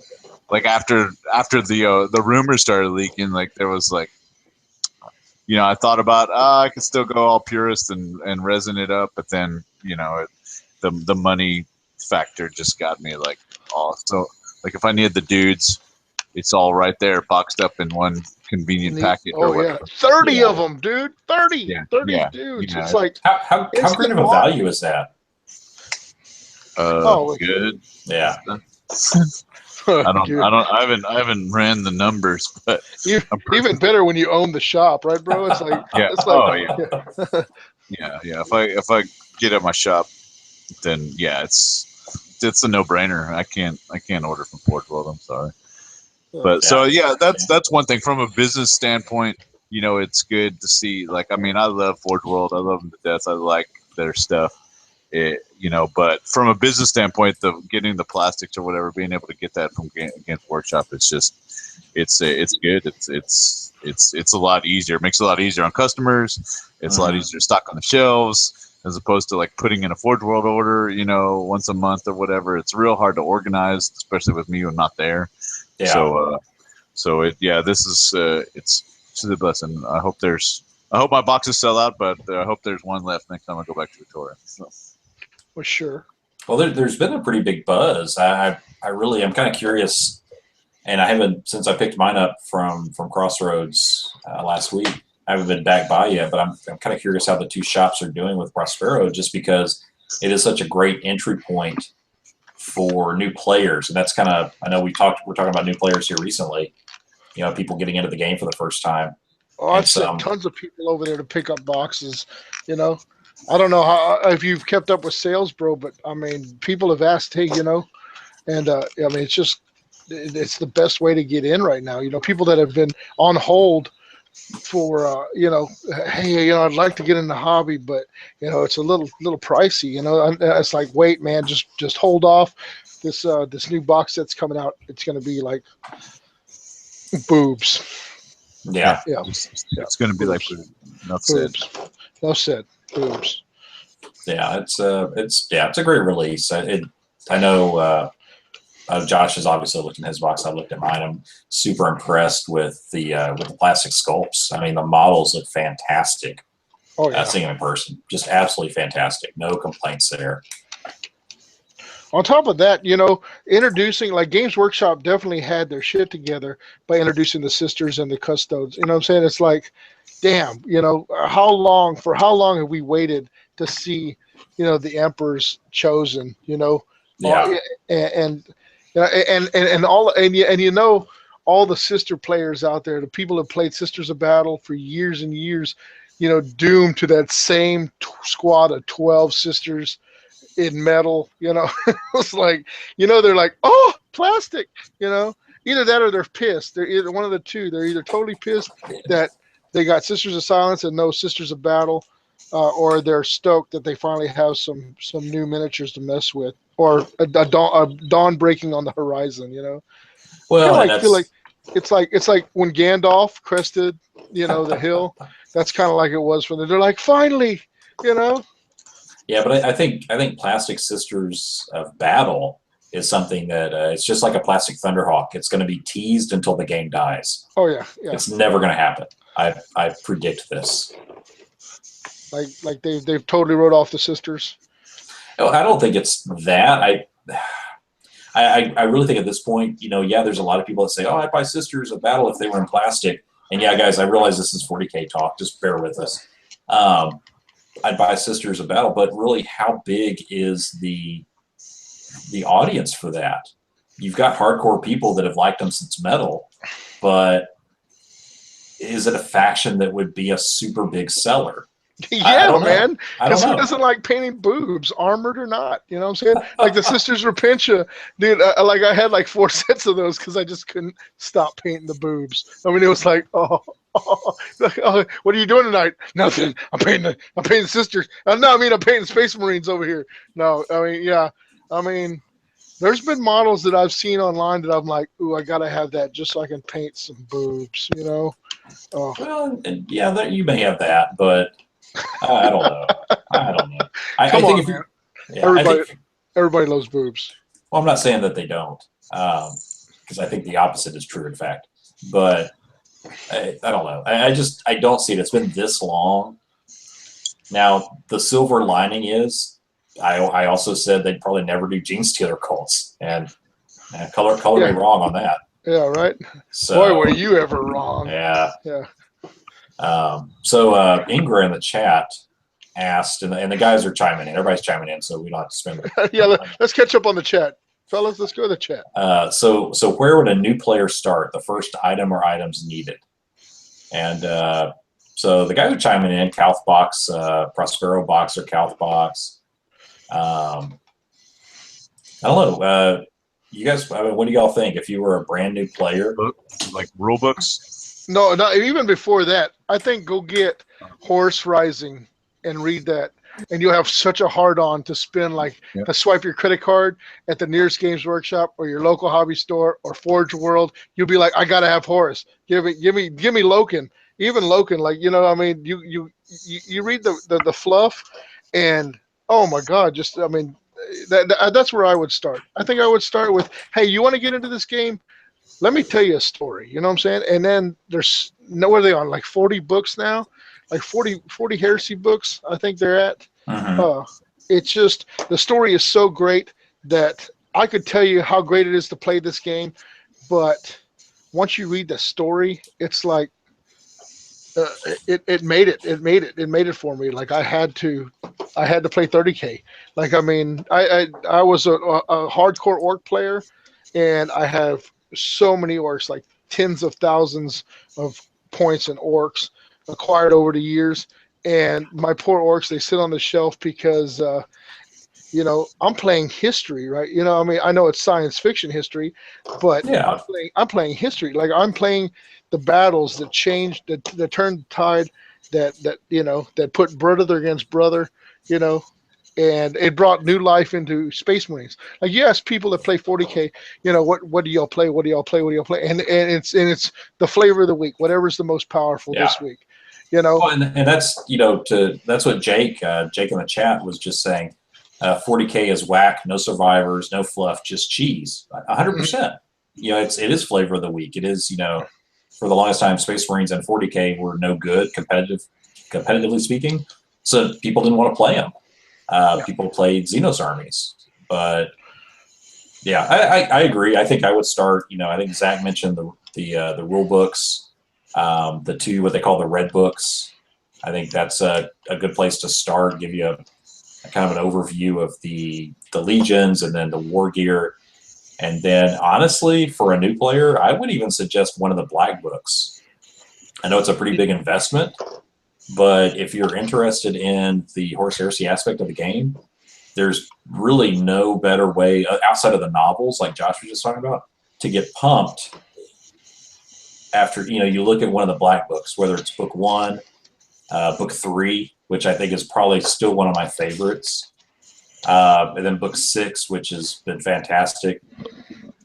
like after the rumors started leaking, like there was like. I thought about I could still go all purist and resin it up, but then the money factor just got me like so like if I need the dudes, it's all right there boxed up in one convenient package or whatever. 30 of them, dude. 30 dudes. It's like how great of a value is that? Good. Yeah. I haven't ran the numbers, but even better when you own the shop, right, bro? It's like If I get at my shop, then it's a no-brainer. I can't order from Forge World. I'm sorry, but that's one thing from a business standpoint. It's good to see. Like, I mean, I love Forge World. I love them to death. I like their stuff. But from a business standpoint, getting the plastics or whatever, being able to get that from Games Workshop, it's good. It's a lot easier. It makes it a lot easier on customers. It's a lot easier to stock on the shelves as opposed to like putting in a Forge World order, once a month or whatever. It's real hard to organize, especially with me when not there. Yeah. This is it's a blessing. I hope my boxes sell out, but I hope there's one left next time I go back to Victoria. So. For sure. Well, there's been a pretty big buzz. I'm kind of curious, and I haven't since I picked mine up from Crossroads last week. I haven't been back by yet, but I'm kind of curious how the two shops are doing with Prospero, just because it is such a great entry point for new players, and that's kind of I know we're talking about new players here recently. People getting into the game for the first time. Oh, I've sent tons of people over there to pick up boxes. I don't know if you've kept up with sales, bro, but I mean, people have asked, hey, and I mean, it's the best way to get in right now. People that have been on hold for, hey, I'd like to get in the hobby, but it's a little pricey. It's like, wait, man, just hold off. This new box that's coming out, it's going to be like boobs. Yeah. It's going to be like enough said. Enough said. Boobs. Yeah, it's a great release. I know Josh has obviously looked in his box. I looked at mine. I'm super impressed with the plastic sculpts. I mean, the models look fantastic. Oh yeah, seeing them in person, just absolutely fantastic. No complaints there. On top of that, introducing like Games Workshop definitely had their shit together by introducing the sisters and the custodes. You know what I'm saying? It's like, damn, how long have we waited to see, the Emperor's Chosen, Yeah. and you know, and all and you know all the sister players out there, the people that played Sisters of Battle for years and years, you know, doomed to that same squad of 12 sisters in metal. You know, it's like, you know, they're like, oh, plastic. You know, either that or they're pissed. They're either one of the two. They're either totally pissed that they got Sisters of Silence and no Sisters of Battle, or they're stoked that they finally have some new miniatures to mess with, or a dawn breaking on the horizon. You know, Well, and I feel like it's like when Gandalf crested, you know, the hill. That's kind of like it was for them. They're like, finally, you know. yeah, but I think Plastic Sisters of Battle is something that it's just like a Plastic Thunderhawk. It's going to be teased until the game dies. Oh yeah, yeah. It's never going to happen. I predict this. Like they've totally wrote off the sisters. Oh, I don't think it's that. I really think at this point, you know, yeah, there's a lot of people that say, oh, I'd buy Sisters of Battle if they were in plastic. And yeah, guys, I realize this is 40K talk. Just bear with us. I'd buy Sisters of Battle, but really, how big is the audience for that? You've got hardcore people that have liked them since Metal, but is it a faction that would be a super big seller? Yeah, man. I don't Because who know. doesn't like painting boobs, armored or not? You know what I'm saying? Like the Sisters Repentia, dude. Like I had like 4 sets of those because I just couldn't stop painting the boobs. I mean, it was like, oh, what are you doing tonight? Nothing. I'm painting sisters. No, I mean, I'm painting Space Marines over here. No, I mean, yeah. I mean, there's been models that I've seen online that I'm like, ooh, I gotta have that just so I can paint some boobs. You know? Oh. Well, yeah, you may have that, but I don't know. I don't know. I Come think on, if man. yeah, Everybody loves boobs. well, I'm not saying that they don't, because I think the opposite is true, in fact. But I don't know. I don't see it. It's been this long. Now, the silver lining is, I also said they'd probably never do Gene Stealer cults, and color me wrong on that. Yeah, right. So, boy, were you ever wrong. Yeah. Yeah. So Ingra in the chat asked, and the guys are chiming in. Everybody's chiming in, so we don't have to spend. Yeah, let's catch up on the chat, fellas. Let's go to the chat. So where would a new player start? The first item or items needed? And so the guys are chiming in. Calthbox, Prospero Box, or Calthbox. I don't know. You guys, I mean, what do y'all think? If you were a brand new player, like rule books? No, not even before that. I think go get Horse Rising and read that, and you'll have such a hard on to spend to swipe your credit card at the nearest Games Workshop or your local hobby store or Forge World. You'll be like, I gotta have Horus. Give me Loken. Even Loken, like, you know, I mean, you read the fluff, and oh my God, just I mean, that's where I would start. I think I would start with, hey, you want to get into this game? Let me tell you a story. You know what I'm saying? And then there's what are they on? Like 40 books now, like 40 heresy books. I think they're at. It's just the story is so great that I could tell you how great it is to play this game, but once you read the story, it's like it made it for me. Like I had to play 30K. Like I mean, I was a hardcore orc player, and I have so many orcs, like tens of thousands of points in orcs acquired over the years. And my poor orcs, they sit on the shelf because you know, I'm playing history, right? You know, I mean, I know it's science fiction history, but yeah, I'm playing history. Like I'm playing the battles that changed, that turned the tide, that you know, that put brother against brother, you know, and it brought new life into Space Marines. Like you ask people that play 40K, you know, what do y'all play? What do y'all play? What do y'all play? And it's the flavor of the week. Whatever's the most powerful this week, you know. Well, and that's, you know, that's what Jake in the chat was just saying. 40K is whack, no survivors, no fluff, just cheese. 100%. You know, it is flavor of the week. It is, you know, for the longest time, Space Marines and 40K were no good, competitively speaking. So people didn't want to play them. People played Xenos armies. But yeah, I agree. I think I would start. You know, I think Zach mentioned the rule books, the two what they call the red books. I think that's a good place to start. Give you kind of an overview of the legions and then the war gear. And then, honestly, for a new player, I would even suggest one of the black books. I know it's a pretty big investment, but if you're interested in the horse heresy aspect of the game, there's really no better way, outside of the novels, like Josh was just talking about, to get pumped after, you look at one of the black books, whether it's book 1, book 3, which I think is probably still one of my favorites. And then book 6, which has been fantastic.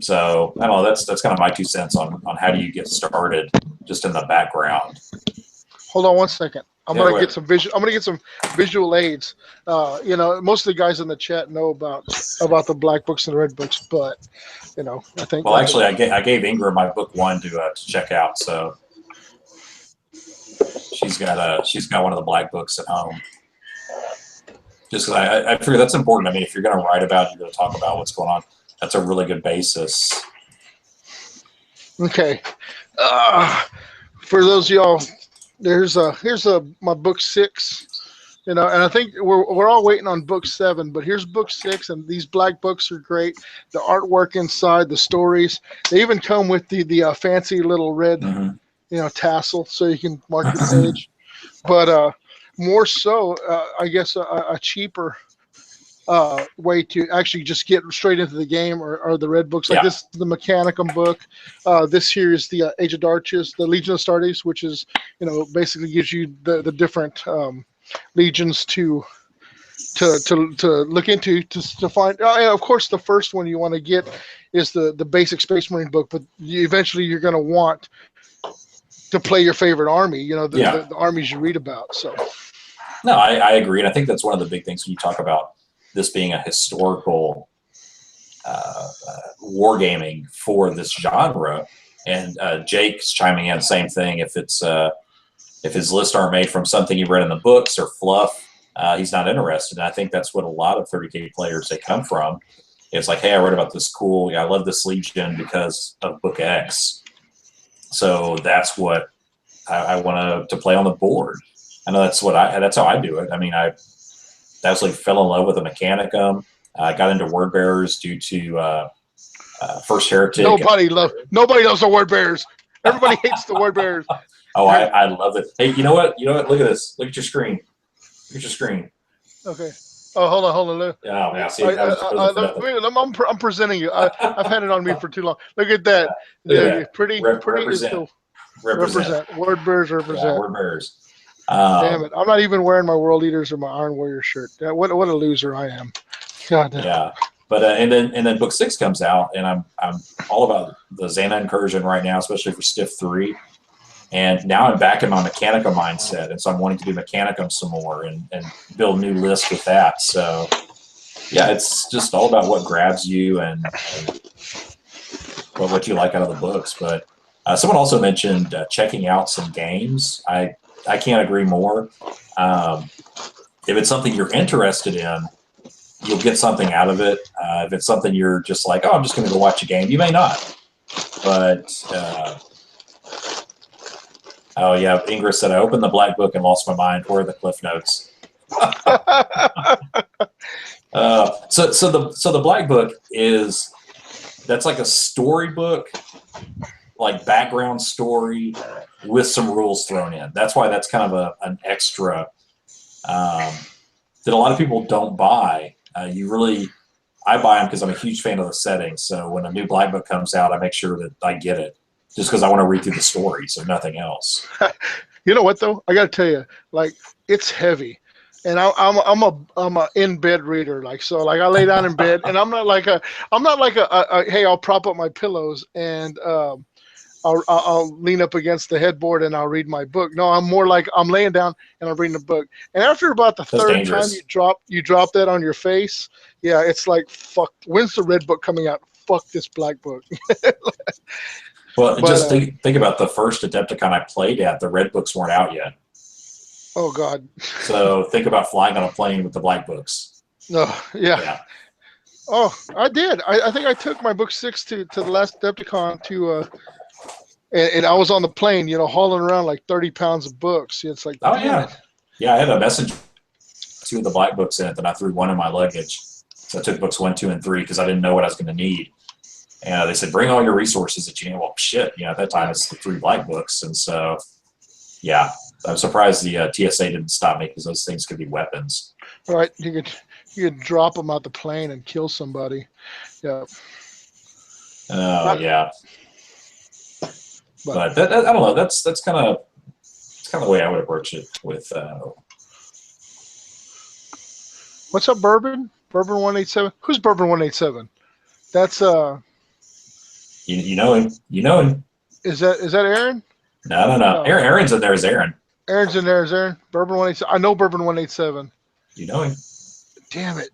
So I don't know. That's kind of my 2 cents on how do you get started, just in the background. Hold on one second. I'm gonna get some visual aids. Most of the guys in the chat know about the black books and the red books, but I think. Well, actually, I gave Ingram my book 1 to check out, so she's got one of the black books at home. Just because I figure that's important. I mean, if you're going to write about it, you're going to talk about what's going on. That's a really good basis. Okay. For those of y'all, here's my book 6. And I think we're all waiting on book 7, but here's book 6, and these black books are great. The artwork inside, the stories, they even come with the fancy little red, tassel, so you can mark your page. But more so, I guess a cheaper way to actually just get straight into the game are the red books. Like this, the Mechanicum book. This here is the Age of Darches, the Legion of Astartes, which is, basically gives you the different legions to look into to find. Of course, the first one you want to get is the basic Space Marine book, but eventually you're going to want to play your favorite army. The armies you read about. So. No, I agree, and I think that's one of the big things when you talk about this being a historical wargaming for this genre. And Jake's chiming in, same thing. If his lists aren't made from something he read in the books or fluff, he's not interested. And I think that's what a lot of 30K players, they come from. It's like, hey, I read about this cool, I love this Legion because of book X. So that's what I want to play on the board. I know that's how I do it. I mean, I absolutely fell in love with the Mechanicum. I got into Word Bearers due to First Heretic. Nobody loves the Word Bearers. Everybody hates the Word Bearers. Oh, I love it. Hey, you know what? Look at this. Look at your screen. Look at your screen. Okay. Oh, hold on, Lou. Oh, yeah. See, I'm presenting you. I've had it on me for too long. Look at that. Pretty. Represent. Word Bearers represent. Yeah, Word Bearers. Damn it! I'm not even wearing my World Eaters or my Iron Warrior shirt. What a loser I am. God damn. Yeah, but and then book 6 comes out, and I'm all about the Xana incursion right now, especially for Stiff 3. And now I'm back in my Mechanicum mindset, and so I'm wanting to do Mechanicum some more and build new lists with that. So yeah, it's just all about what grabs you and what you like out of the books. But someone also mentioned checking out some games. I can't agree more. If it's something you're interested in, you'll get something out of it. If it's something you're just like, oh, I'm just going to go watch a game, you may not. But, oh, yeah, Ingrid said, I opened the black book and lost my mind. Where are the cliff notes? So the black book that's like a storybook, like background story with some rules thrown in. That's why that's kind of an extra that a lot of people don't buy. I buy them because I'm a huge fan of the setting. So when a new black book comes out, I make sure that I get it just because I want to read through the story, so nothing else. You know what though? I got to tell you, like, it's heavy. And I'm a in bed reader, like, so like I lay down in bed and I'm not like a hey, I'll prop up my pillows and I'll lean up against the headboard and I'll read my book. No, I'm more like I'm laying down and I'm reading the book. And after about the third time you drop that on your face, yeah, it's like, fuck, when's the red book coming out? Fuck this black book. Well, just think about the first Adepticon I played at. The red books weren't out yet. Oh God. So think about flying on a plane with the black books. Oh, yeah. Oh, I did. I think I took my book 6 to the last Adepticon to and I was on the plane, hauling around like 30 pounds of books. It's like, oh yeah, yeah. I had a messenger 2 of the black books in it, then I threw 1 in my luggage. So I took books 1, 2, and 3 because I didn't know what I was going to need. And they said, bring all your resources that you need. Well, shit, at that time it's the 3 black books. And so, yeah, I'm surprised the TSA didn't stop me because those things could be weapons. Right. You could drop them out the plane and kill somebody. Yeah. Oh, yeah. But I don't know. That's kind of the way I would approach it with. What's up, Bourbon? Bourbon 187. Who's Bourbon 187? That's You know him. You know him. Is that Aaron? No. Aaron's in there as Aaron. Aaron's in there as Aaron. Bourbon 187. I know Bourbon 187. You know him. Damn it.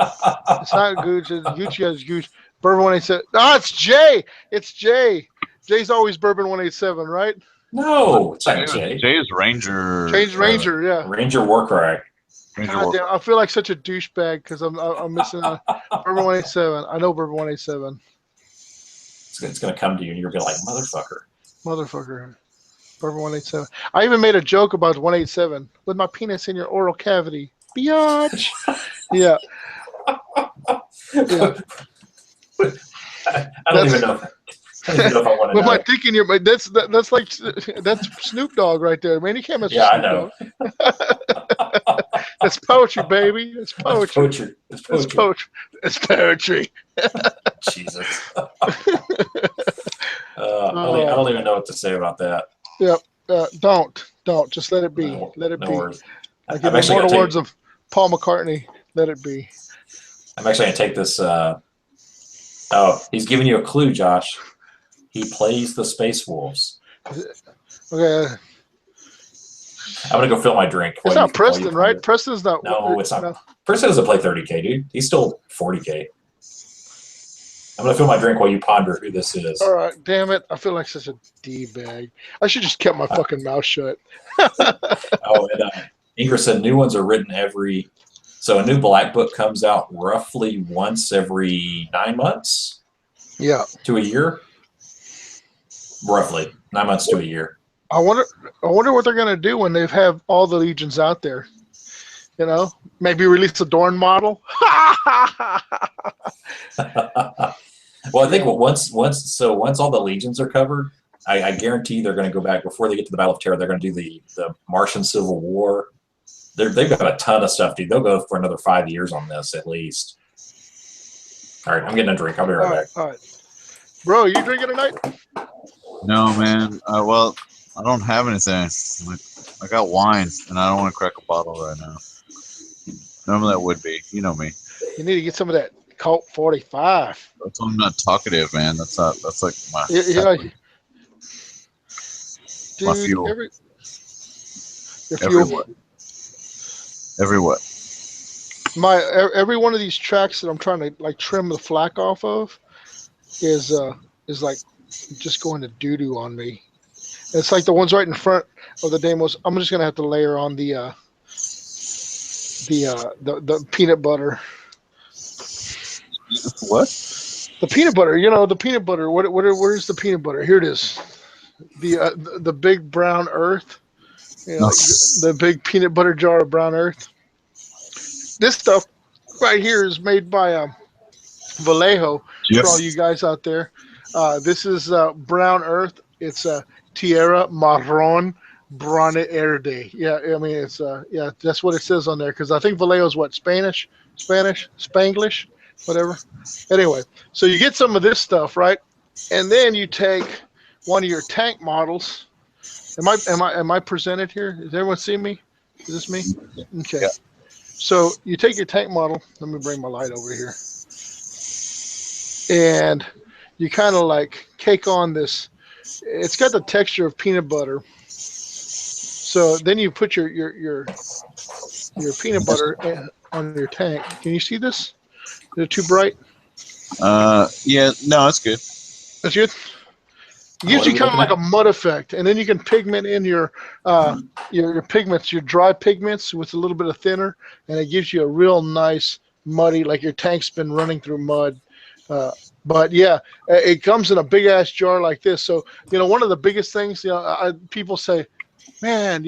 It's not Gooch. It's Gucci has Gooch. Bourbon 187. Oh, it's Jay. It's Jay. Jay's always Bourbon 187, right? No, it's not Jay. Jay is Ranger. Jay's Ranger, yeah. Ranger Warcry. God damn, I feel like such a douchebag because I'm missing out. Bourbon 187. I know Bourbon 187. It's going to come to you and you're going to be like, Motherfucker. Bourbon 187. I even made a joke about 187 with my penis in your oral cavity. Biatch. Yeah. Yeah. I don't even know. I don't even know if I want to with know. my dick in your that's Snoop Dogg right there, man. You can't mess with Yeah, I Snoop know. Dogg. It's poetry, baby. It's poetry. It's It's poetry. It's poetry. Jesus. I don't even know what to say about that. Yep. Don't. Just let it be. No, let it no be. worries. Like I'm in the actually immortal gonna words of Paul McCartney, let it be. I'm actually going to take this. Oh, he's giving you a clue, Josh. He plays the Space Wolves. Okay. I'm going to go fill my drink. It's not Preston, right? Preston's not. No, it's not. No. Preston doesn't play 30K, dude. He's still 40K. I'm going to fill my drink while you ponder who this is. All right. Damn it. I feel like such a D-bag. I should just kept my fucking mouth shut. Oh, and Ingrid said new ones are written every. So a new black book comes out roughly once every 9 months. Yeah. To a year. Roughly 9 months to a year. I wonder what they're gonna do when they have all the legions out there. Maybe release a Dorn model. Well, I think once all the legions are covered, I guarantee they're going to go back before they get to the Battle of Terra. They're going to do the Martian Civil War. They've got a ton of stuff, dude. They'll go for another 5 years on this at least. All right, I'm getting a drink. I'll be right back. All right. Bro, you drinking tonight? No, man. Well, I don't have anything. I got wine, and I don't want to crack a bottle right now. Normally that would be. You know me. You need to get some of that Colt 45. That's why I'm not talkative, man. That's like my Dude, my fuel. your fuel. Every what? Every one of these tracks that I'm trying to like trim the flak off of is like just going to doo-doo on me. It's like the ones right in front of the demos. I'm just gonna have to layer on the peanut butter. What? The peanut butter. The peanut butter. Where's the peanut butter? Here it is. The big brown earth. The big peanut butter jar of brown earth. This stuff right here is made by Vallejo. Yes. For all you guys out there. This is brown earth. It's Tierra Marron Bronerde. Yeah, I mean it's that's what it says on there because I think Vallejo's what Spanish, Spanglish, whatever. Anyway, so you get some of this stuff, right? And then you take one of your tank models. Am I presented here? Does everyone see me? Is this me? Okay. Yeah. So you take your tank model. Let me bring my light over here. And you kind of like cake on this. It's got the texture of peanut butter. So then you put your peanut butter on your tank. Can you see this? Is it too bright? Yeah. No, that's good. That's good. It gives you kind of like a mud effect, and then you can pigment in your pigments, your dry pigments with a little bit of thinner, and it gives you a real nice muddy, like your tank's been running through mud. But yeah, it comes in a big ass jar like this. So one of the biggest things, people say, man,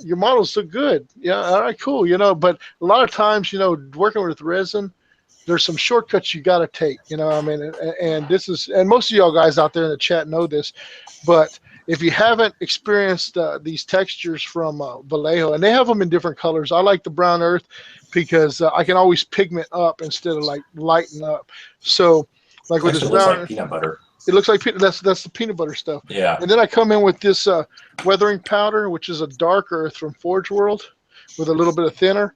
your models look good. Yeah, all right, cool. But a lot of times, working with resin, there's some shortcuts you got to take. I mean, and this is, and most of y'all guys out there in the chat know this, but if you haven't experienced these textures from Vallejo, and they have them in different colors. I like the brown earth because I can always pigment up instead of like lighten up. So, like with this Actually, it looks brown, like peanut butter. it looks like that's the peanut butter stuff. Yeah. And then I come in with this weathering powder, which is a dark earth from Forge World, with a little bit of thinner,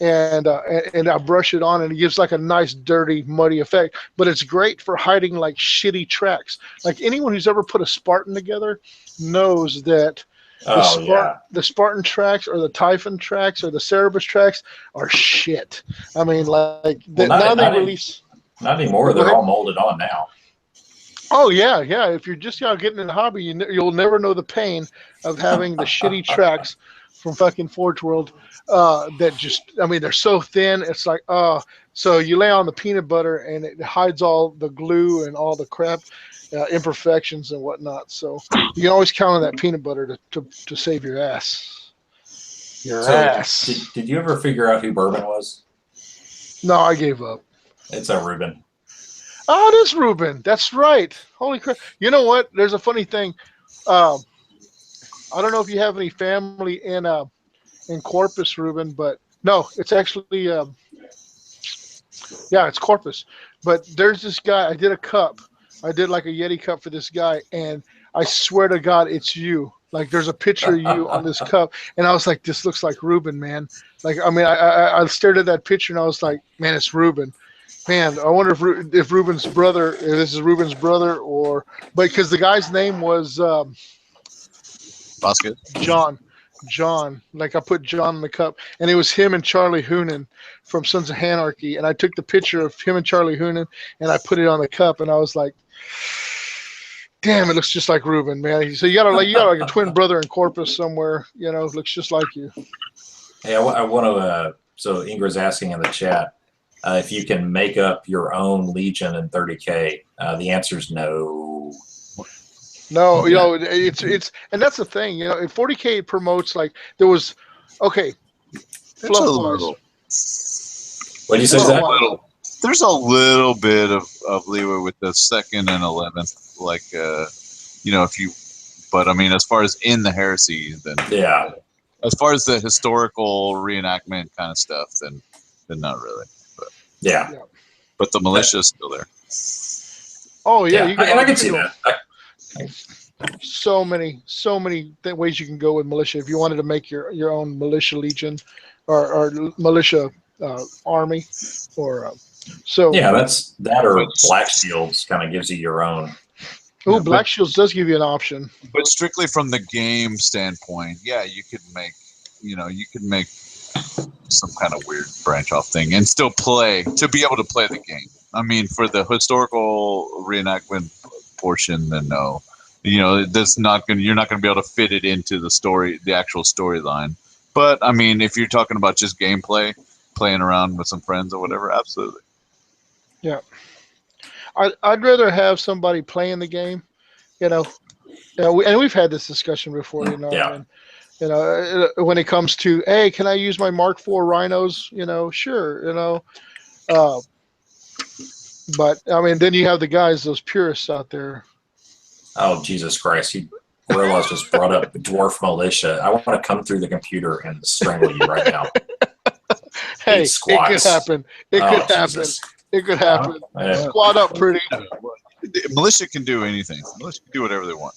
and I brush it on, and it gives like a nice dirty muddy effect. But it's great for hiding like shitty tracks. Like anyone who's ever put a Spartan together knows that the Spartan tracks or the Typhon tracks or the Cerebus tracks are shit. I mean, like now they release. Not anymore. They're all molded on now. Oh yeah. If you're just getting in the hobby, you'll never know the pain of having the shitty tracks from fucking Forge World. That just, I mean, they're so thin. It's like, so you lay on the peanut butter and it hides all the glue and all the crap, imperfections and whatnot. So you can always count on that peanut butter to save your ass. Did you ever figure out who Bourbon was? No, I gave up. It's a Reuben. Oh, it is Reuben. That's right. Holy crap. You know what? There's a funny thing. I don't know if you have any family in Corpus, Reuben, but no, it's actually, it's Corpus. But there's this guy, I did a cup. I did like a Yeti cup for this guy, and I swear to God, it's you. Like, there's a picture of you on this cup, and I was like, this looks like Reuben, man. Like, I mean, I stared at that picture, and I was like, man, it's Reuben. Man, I wonder if Reuben's brother, if this is Reuben's brother, but because the guy's name was John. Like I put John in the cup, and it was him and Charlie Hoonan from Sons of Anarchy, and I took the picture of him and Charlie Hoonan, and I put it on the cup, and I was like, damn, it looks just like Reuben, man. So you got like a twin brother in Corpus somewhere, looks just like you. Hey, I want to. So Ingrid's asking in the chat if you can make up your own Legion in 30K. The answer is no. No, it's and that's the thing, in 40K promotes like there was, okay. There's a little. What do you say, Zach? There's a little bit of leeway with the 2nd and 11th, like if you, but I mean, as far as in the heresy, then yeah. As far as the historical reenactment kind of stuff, then not really. But yeah. But the militia is still there. Oh yeah, I can see that. So many ways you can go with militia. If you wanted to make your own militia legion or militia army, or that's that, or Black Shields kind of gives you your own. Oh, Black Shields does give you an option. But strictly from the game standpoint, you could make some kind of weird branch off thing and still to be able to play the game. I mean, for the historical reenactment portion, then no. You're not going to be able to fit it into the actual storyline. But I mean, if you're talking about just gameplay, playing around with some friends or whatever, absolutely. Yeah. I'd rather have somebody playing the game, and we've had this discussion before, Yeah. And, when it comes to, hey, can I use my Mark IV rhinos? Sure, but I mean, then you have the guys, those purists out there. Oh, Jesus Christ. Gorillas just brought up dwarf militia. I want to come through the computer and strangle you right now. Hey, it could happen. It could happen. Squat up pretty. Militia can do anything. Militia can do whatever they want.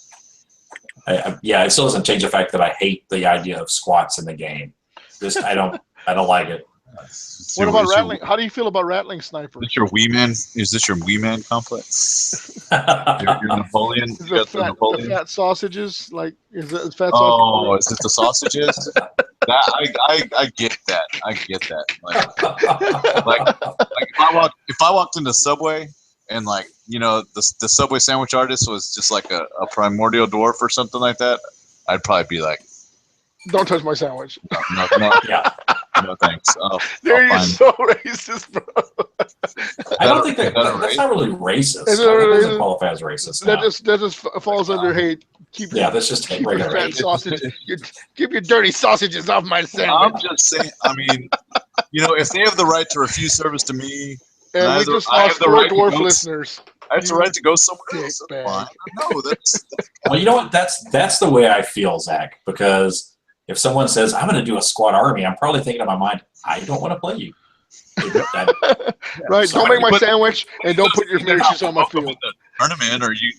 It still doesn't change the fact that I hate the idea of squats in the game. Just I don't like it. What about rattling? How do you feel about rattling snipers? Is this your wee man complex? Your Napoleon? Is the fat sausages? Like, is it fat sausages? Oh, is it the sausages? I get that. Like if I walked into Subway and the Subway sandwich artist was just like a primordial dwarf or something like that, I'd probably be like, don't touch my sandwich. No. Yeah. No thanks. There, you're fine. so racist, bro. I don't think Is that a that's not really racist. Is it That really- doesn't qualify as racist. That No. just falls under hate. Keep Yeah, your, that's just keep your regular fat hate. sausage. Keep your dirty sausages off my I'm sandwich. just saying. I mean, if they have the right to refuse service to me, And we just lost 4 dwarf listeners. I have the right to go somewhere Dick else. That's bag. fine. No, that's Well, you know what? That's the way I feel, Zach. Because if someone says I'm going to do a squad army, I'm probably thinking in my mind, I don't want to play you. Right? Don't make my But- sandwich and don't put your matrices on my welcome field. in the tournament, or you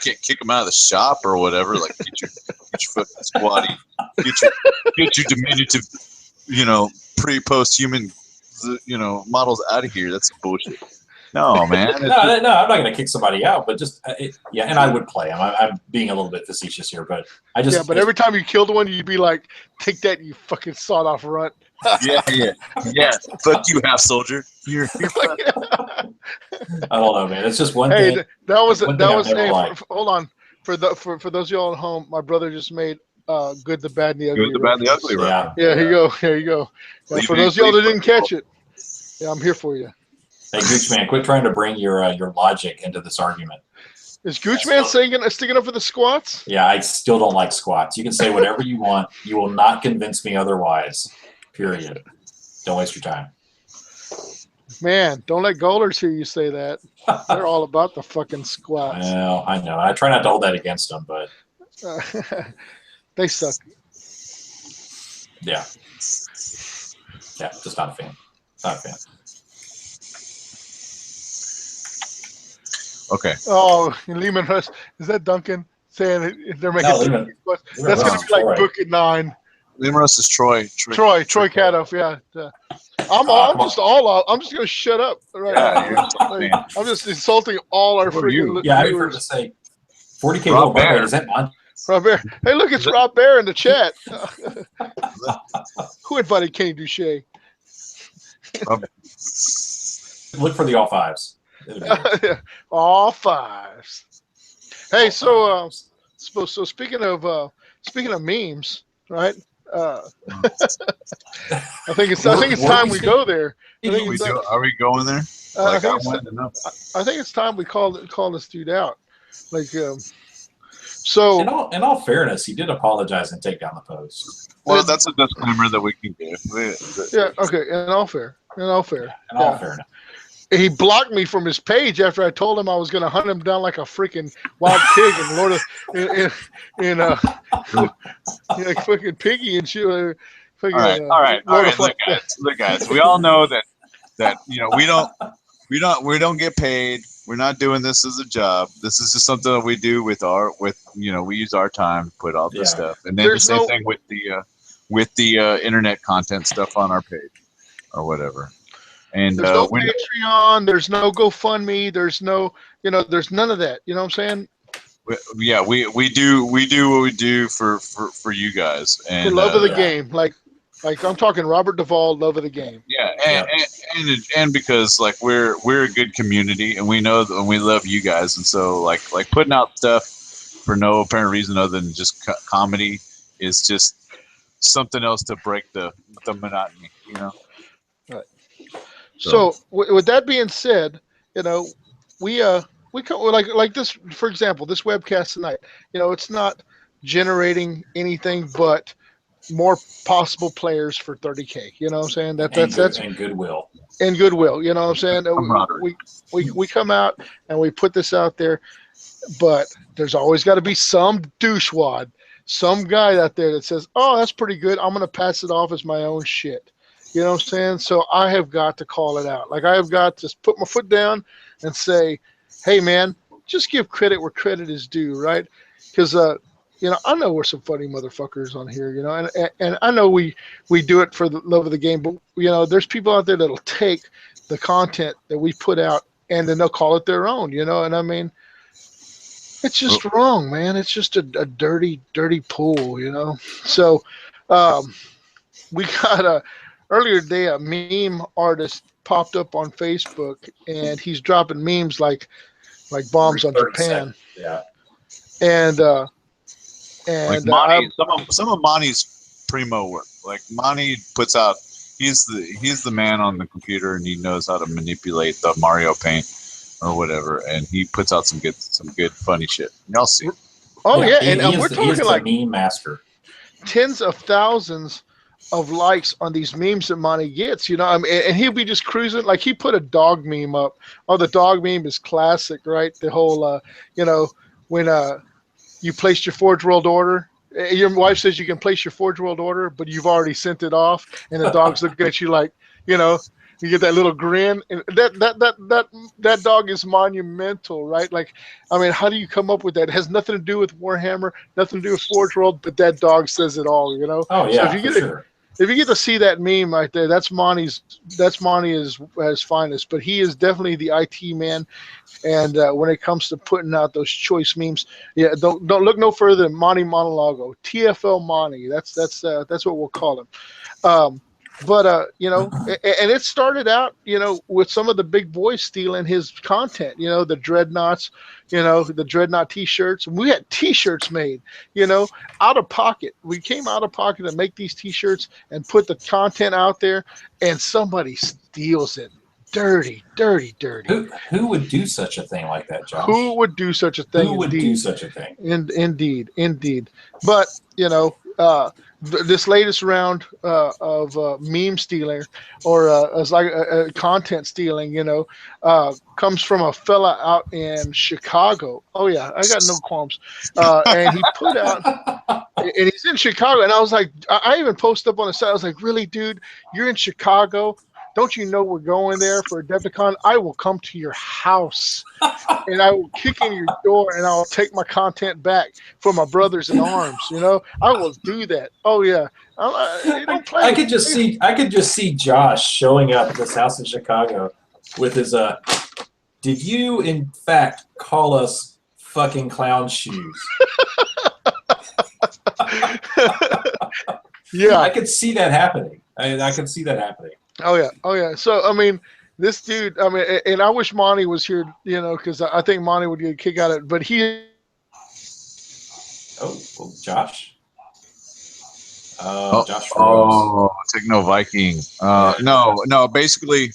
can't kick them out of the shop or whatever. Like get your fucking squatty, get your diminutive, pre-post-human, models out of here. That's bullshit. No, man. No, I'm not going to kick somebody out, but just and I would play him. I'm being a little bit facetious here, but I just But every time you killed one, you'd be like, "Take that, you fucking sawed-off runt." yeah. Fuck you, half soldier. You're I don't know, man. It's just one Hey, thing. that was One thing I've never hey, liked. hold on. For those of y'all at home, my brother just made Good, the Bad, and the Ugly. Good, the bad, the reference. ugly. Right? Yeah. Yeah, here you go. Here you go. Yeah, for those of y'all that didn't catch it, yeah, I'm here for you. Hey, Gooch man, quit trying to bring your logic into this argument. Is Gooch Man sticking up for the squats? Yeah, I still don't like squats. You can say whatever you want. You will not convince me otherwise. Period. Don't waste your time. Man, don't let goalers hear you say that. They're all about the fucking squats. Well, I know. I try not to hold that against them, but They suck. yeah. Yeah, just not a fan. Not a fan. Okay. Oh, Lehman Russ. Is that Duncan saying they're making Lehman That's Russ going to is be like Troy. Book at 9. Limeros is Troy. Troy Kadoff, yeah. I'm just going to shut up right now. Like, I'm just insulting all our Who are you? freaking Yeah, I heard viewers. to say 40K Rob World Bear. Bear. Is that Mon? Rob Bear. Hey, look, it's Rob Bear in the chat. Who invited Kenny Duche? Look for the all fives. All fives. Hey, so speaking of memes, right? I think it's time we go there. Are we going there? I think it's time we call this dude out. Like, so in all fairness, he did apologize and take down the post. Well, that's a disclaimer that we can give. yeah, okay. In all fairness, he blocked me from his page after I told him I was going to hunt him down like a freaking wild pig and Lord of like fucking piggy and shit. All right. Look, guys. We all know that we don't get paid. We're not doing this as a job. This is just something that we do we use our time to put all this stuff, and then There's the same thing with the internet content stuff on our page or whatever. And there's no Patreon, there's no GoFundMe, there's no, there's none of that. You know what I'm saying? We do what we do for you guys and for love of the game, like I'm talking Robert Duvall, love of the game. Yeah, and because like we're a good community and we know that and we love you guys, and so like putting out stuff for no apparent reason other than just comedy is just something else to break the monotony, Right. So with that being said, we come like this, for example, this webcast tonight. It's not generating anything but more possible players for 30K. You know what I'm saying? That's and goodwill. And goodwill. You know what I'm saying? We come out and we put this out there, but there's always got to be some douchewad, some guy out there that says, "Oh, that's pretty good. I'm gonna pass it off as my own shit." You know what I'm saying? So I have got to call it out. Like I have got to put my foot down and say, "Hey, man, just give credit where credit is due," right? Because I know we're some funny motherfuckers on here, and I know we do it for the love of the game, but there's people out there that'll take the content that we put out and then they'll call it their own, and I mean, it's just wrong, man. It's just a dirty, dirty pool, So we got earlier today a meme artist popped up on Facebook, and he's dropping memes like bombs on Japan. Yeah. And like Monty, some of Monty's primo work. Like Monty puts out, he's the man on the computer, and he knows how to manipulate the Mario Paint or whatever, and he puts out some good funny shit. Y'all see. Oh yeah, he and we're talking like meme master. tens of thousands of likes on these memes that Monty gets, you know. I mean, and he'll be just cruising. Like he put a dog meme up. Oh, the dog meme is classic, right? The whole, you know, when you placed your Forge World order. Your wife says you can place your Forge World order, but you've already sent it off, and the dog's looking at you like, you know, you get that little grin, and that dog is monumental, right? Like, I mean, how do you come up with that? It has nothing to do with Warhammer, nothing to do with Forge World, but that dog says it all, you know. Oh yeah, so if you get to see that meme right there, that's Monty as finest. But he is definitely the IT man. And when it comes to putting out those choice memes, yeah, don't look no further than Monty Monologo, TFL Monty. That's what we'll call him. You know, and it started out, you know, with some of the big boys stealing his content. You know, the Dreadnoughts, you know, the Dreadnought T-shirts. We had T-shirts made, you know, out of pocket. We came out of pocket to make these T-shirts and put the content out there, and somebody steals it. Dirty. Who would do such a thing like that, Josh? Who would do such a thing? Who would do such a thing? Indeed. But you know, this latest round of meme stealing, or as like content stealing, you know, comes from a fella out in Chicago. Oh yeah, I got no qualms. And he put out, and he's in Chicago, and I was like, I even posted up on the site. I was like, really, dude, you're in Chicago? Don't you know we're going there for Adepticon? I will come to your house and I will kick in your door and I'll take my content back for my brothers in arms. You know, I will do that. Oh yeah, don't play. I could just see Josh showing up at this house in Chicago with his Did you in fact call us fucking clown shoes? Yeah, I could see that happening. I could see that happening. Oh yeah. So I mean, this dude. I mean, and I wish Monty was here, you know, because I think Monty would get a kick out of it. But he. Oh, Josh. Josh froze. Oh, Techno Viking. No. Basically,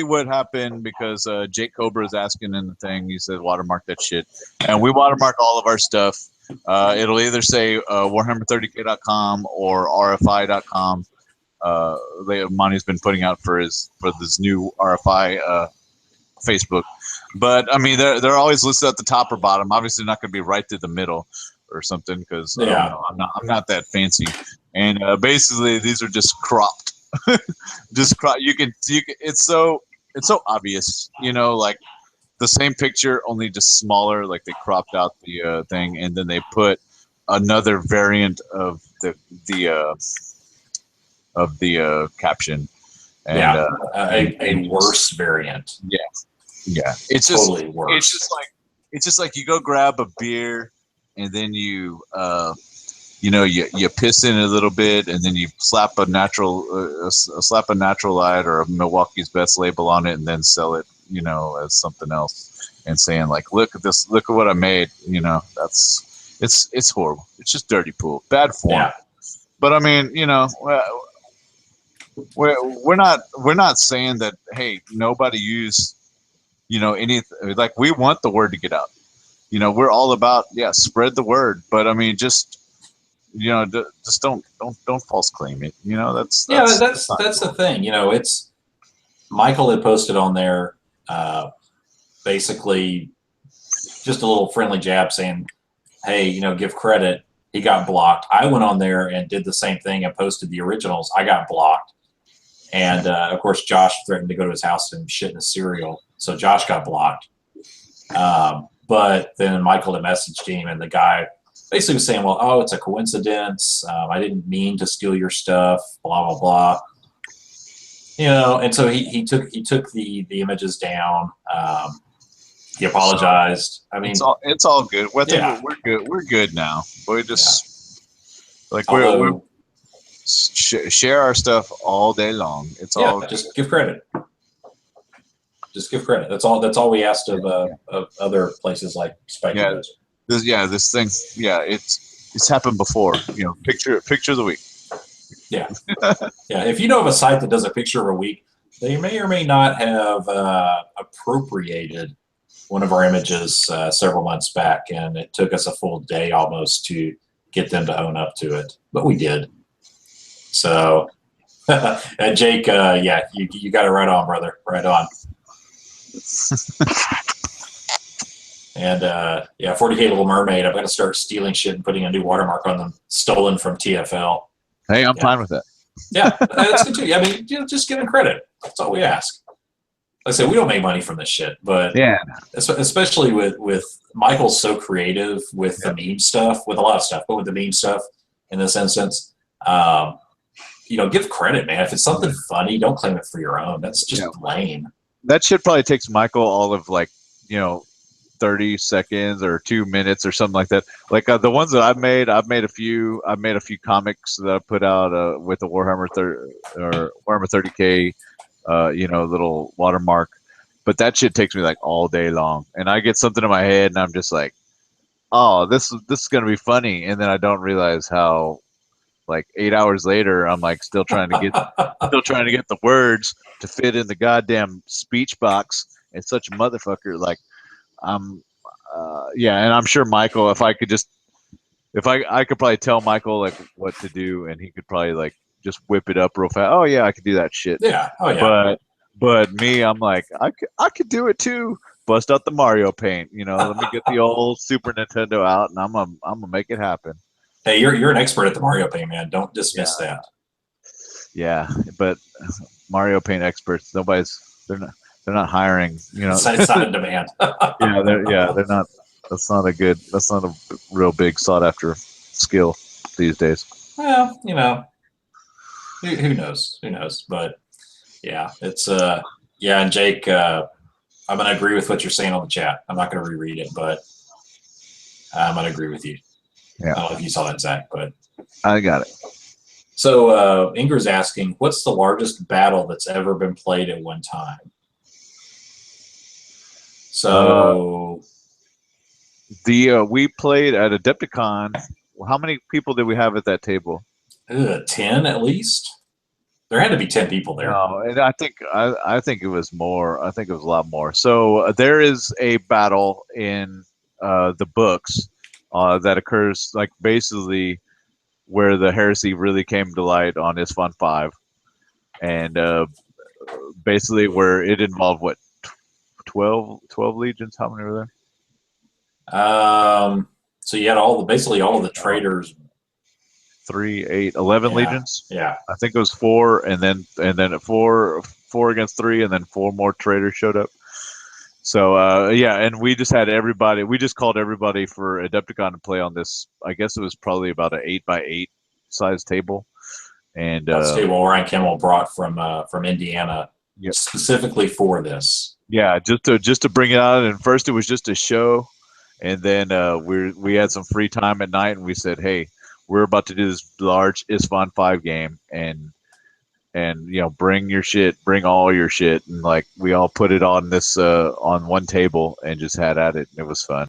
what happened, because Jake Cobra is asking in the thing. He said watermark that shit, and we watermark all of our stuff. It'll either say Warhammer30k.com or RFI.com. Monty's been putting out for this new RFI Facebook, but I mean they're always listed at the top or bottom. Obviously, not going to be right through the middle or something, because I'm not that fancy. And basically, these are just cropped. Just cropped. You can it's so obvious, you know, like the same picture, only just smaller. Like they cropped out the thing, and then they put another variant of the caption, and a worse variant. Yeah. It's totally just worse. It's just like you go grab a beer, and then you you piss in a little bit, and then you slap a natural light or a Milwaukee's Best label on it, and then sell it, you know, as something else, and saying like, look at this, look at what I made. You know, it's horrible. It's just dirty pool, bad form. Yeah. But I mean, you know. We're not saying that, hey, nobody use, you know, anything. Like, we want the word to get out. You know, we're all about spread the word. But I mean, just, you know, just don't false claim it. You know, that's the thing. You know, it's Michael had posted on there, basically just a little friendly jab saying, hey, you know, give credit. He got blocked. I went on there and did the same thing and posted the originals. I got blocked. And, of course, Josh threatened to go to his house and shit in his cereal. So Josh got blocked. But then Michael had messaged him, and the guy basically was saying, well, oh, it's a coincidence. I didn't mean to steal your stuff, blah, blah, blah. You know, and so he took the images down. He apologized. I mean, it's all good. We're good. We're good now. We just we're share our stuff all day long. It's all just give credit. Just give credit. That's all we asked of other places like Spike. This thing. Yeah, It's happened before. Picture of the week. Yeah. Yeah. If you know of a site that does a picture of a week, they may or may not have appropriated one of our images several months back, and it took us a full day almost to get them to own up to it, but we did. So, Jake, yeah, you got it right on, brother, right on. And yeah, 40K Little Mermaid. I'm going to start stealing shit and putting a new watermark on them, stolen from TFL. Hey, I'm fine with that. Yeah, that's good too. I mean, just give them credit. That's all we ask. Like I said, we don't make money from this shit, but yeah, especially with Michael's so creative with the meme stuff, with a lot of stuff, but with the meme stuff in this instance, give credit, man. If it's something funny, don't claim it for your own. That's just lame. That shit probably takes Michael all of 30 seconds or 2 minutes or something like that. Like the ones that I've made a few comics that I put out with the Warhammer 30K little watermark, but that shit takes me like all day long, and I get something in my head and I'm just like, oh, this is gonna be funny, and then I don't realize how like 8 hours later I'm like still trying to get the words to fit in the goddamn speech box. It's such a motherfucker. Like and I'm sure Michael, if I could probably tell Michael like what to do, and he could probably like just whip it up real fast. Oh yeah, I could do that shit. Yeah. Oh yeah. But me, I'm like, I could do it too. Bust out the Mario Paint. Let me get the old Super Nintendo out, and I'm gonna make it happen. Hey, you're an expert at the Mario Paint, man. Don't dismiss that. Yeah, but Mario Paint experts, they're not hiring. It's not in demand. They're not. That's not a real big sought after skill these days. Well, who knows? Who knows? But yeah, it's and Jake, I'm gonna agree with what you're saying on the chat. I'm not gonna reread it, but I'm gonna agree with you. Yeah. I don't know if you saw that, Zach, but I got it. So Ingrid's asking, what's the largest battle that's ever been played at one time? So we played at Adepticon. How many people did we have at that table? 10 at least. There had to be 10 people there. No, and I think it was more. I think it was a lot more. So there is a battle in the books that occurs like basically where the heresy really came to light on Isfan 5, and basically where it involved what 12 legions. How many were there? So you had basically all of the traders. 3, 8, 11 legions. Yeah, I think it was 4, and then 4 against 3, and then 4 more traders showed up. So and we just had everybody. We just called everybody for Adepticon to play on this. I guess it was probably about an 8x8 size table. And that's the table Ryan Kimmel brought from Indiana specifically for this. Yeah, just to bring it out. And first it was just a show, and then we had some free time at night, and we said, hey, we're about to do this large Isfan 5 game, and bring your shit, bring all your shit, and like we all put it on this on one table and just had at it, and it was fun.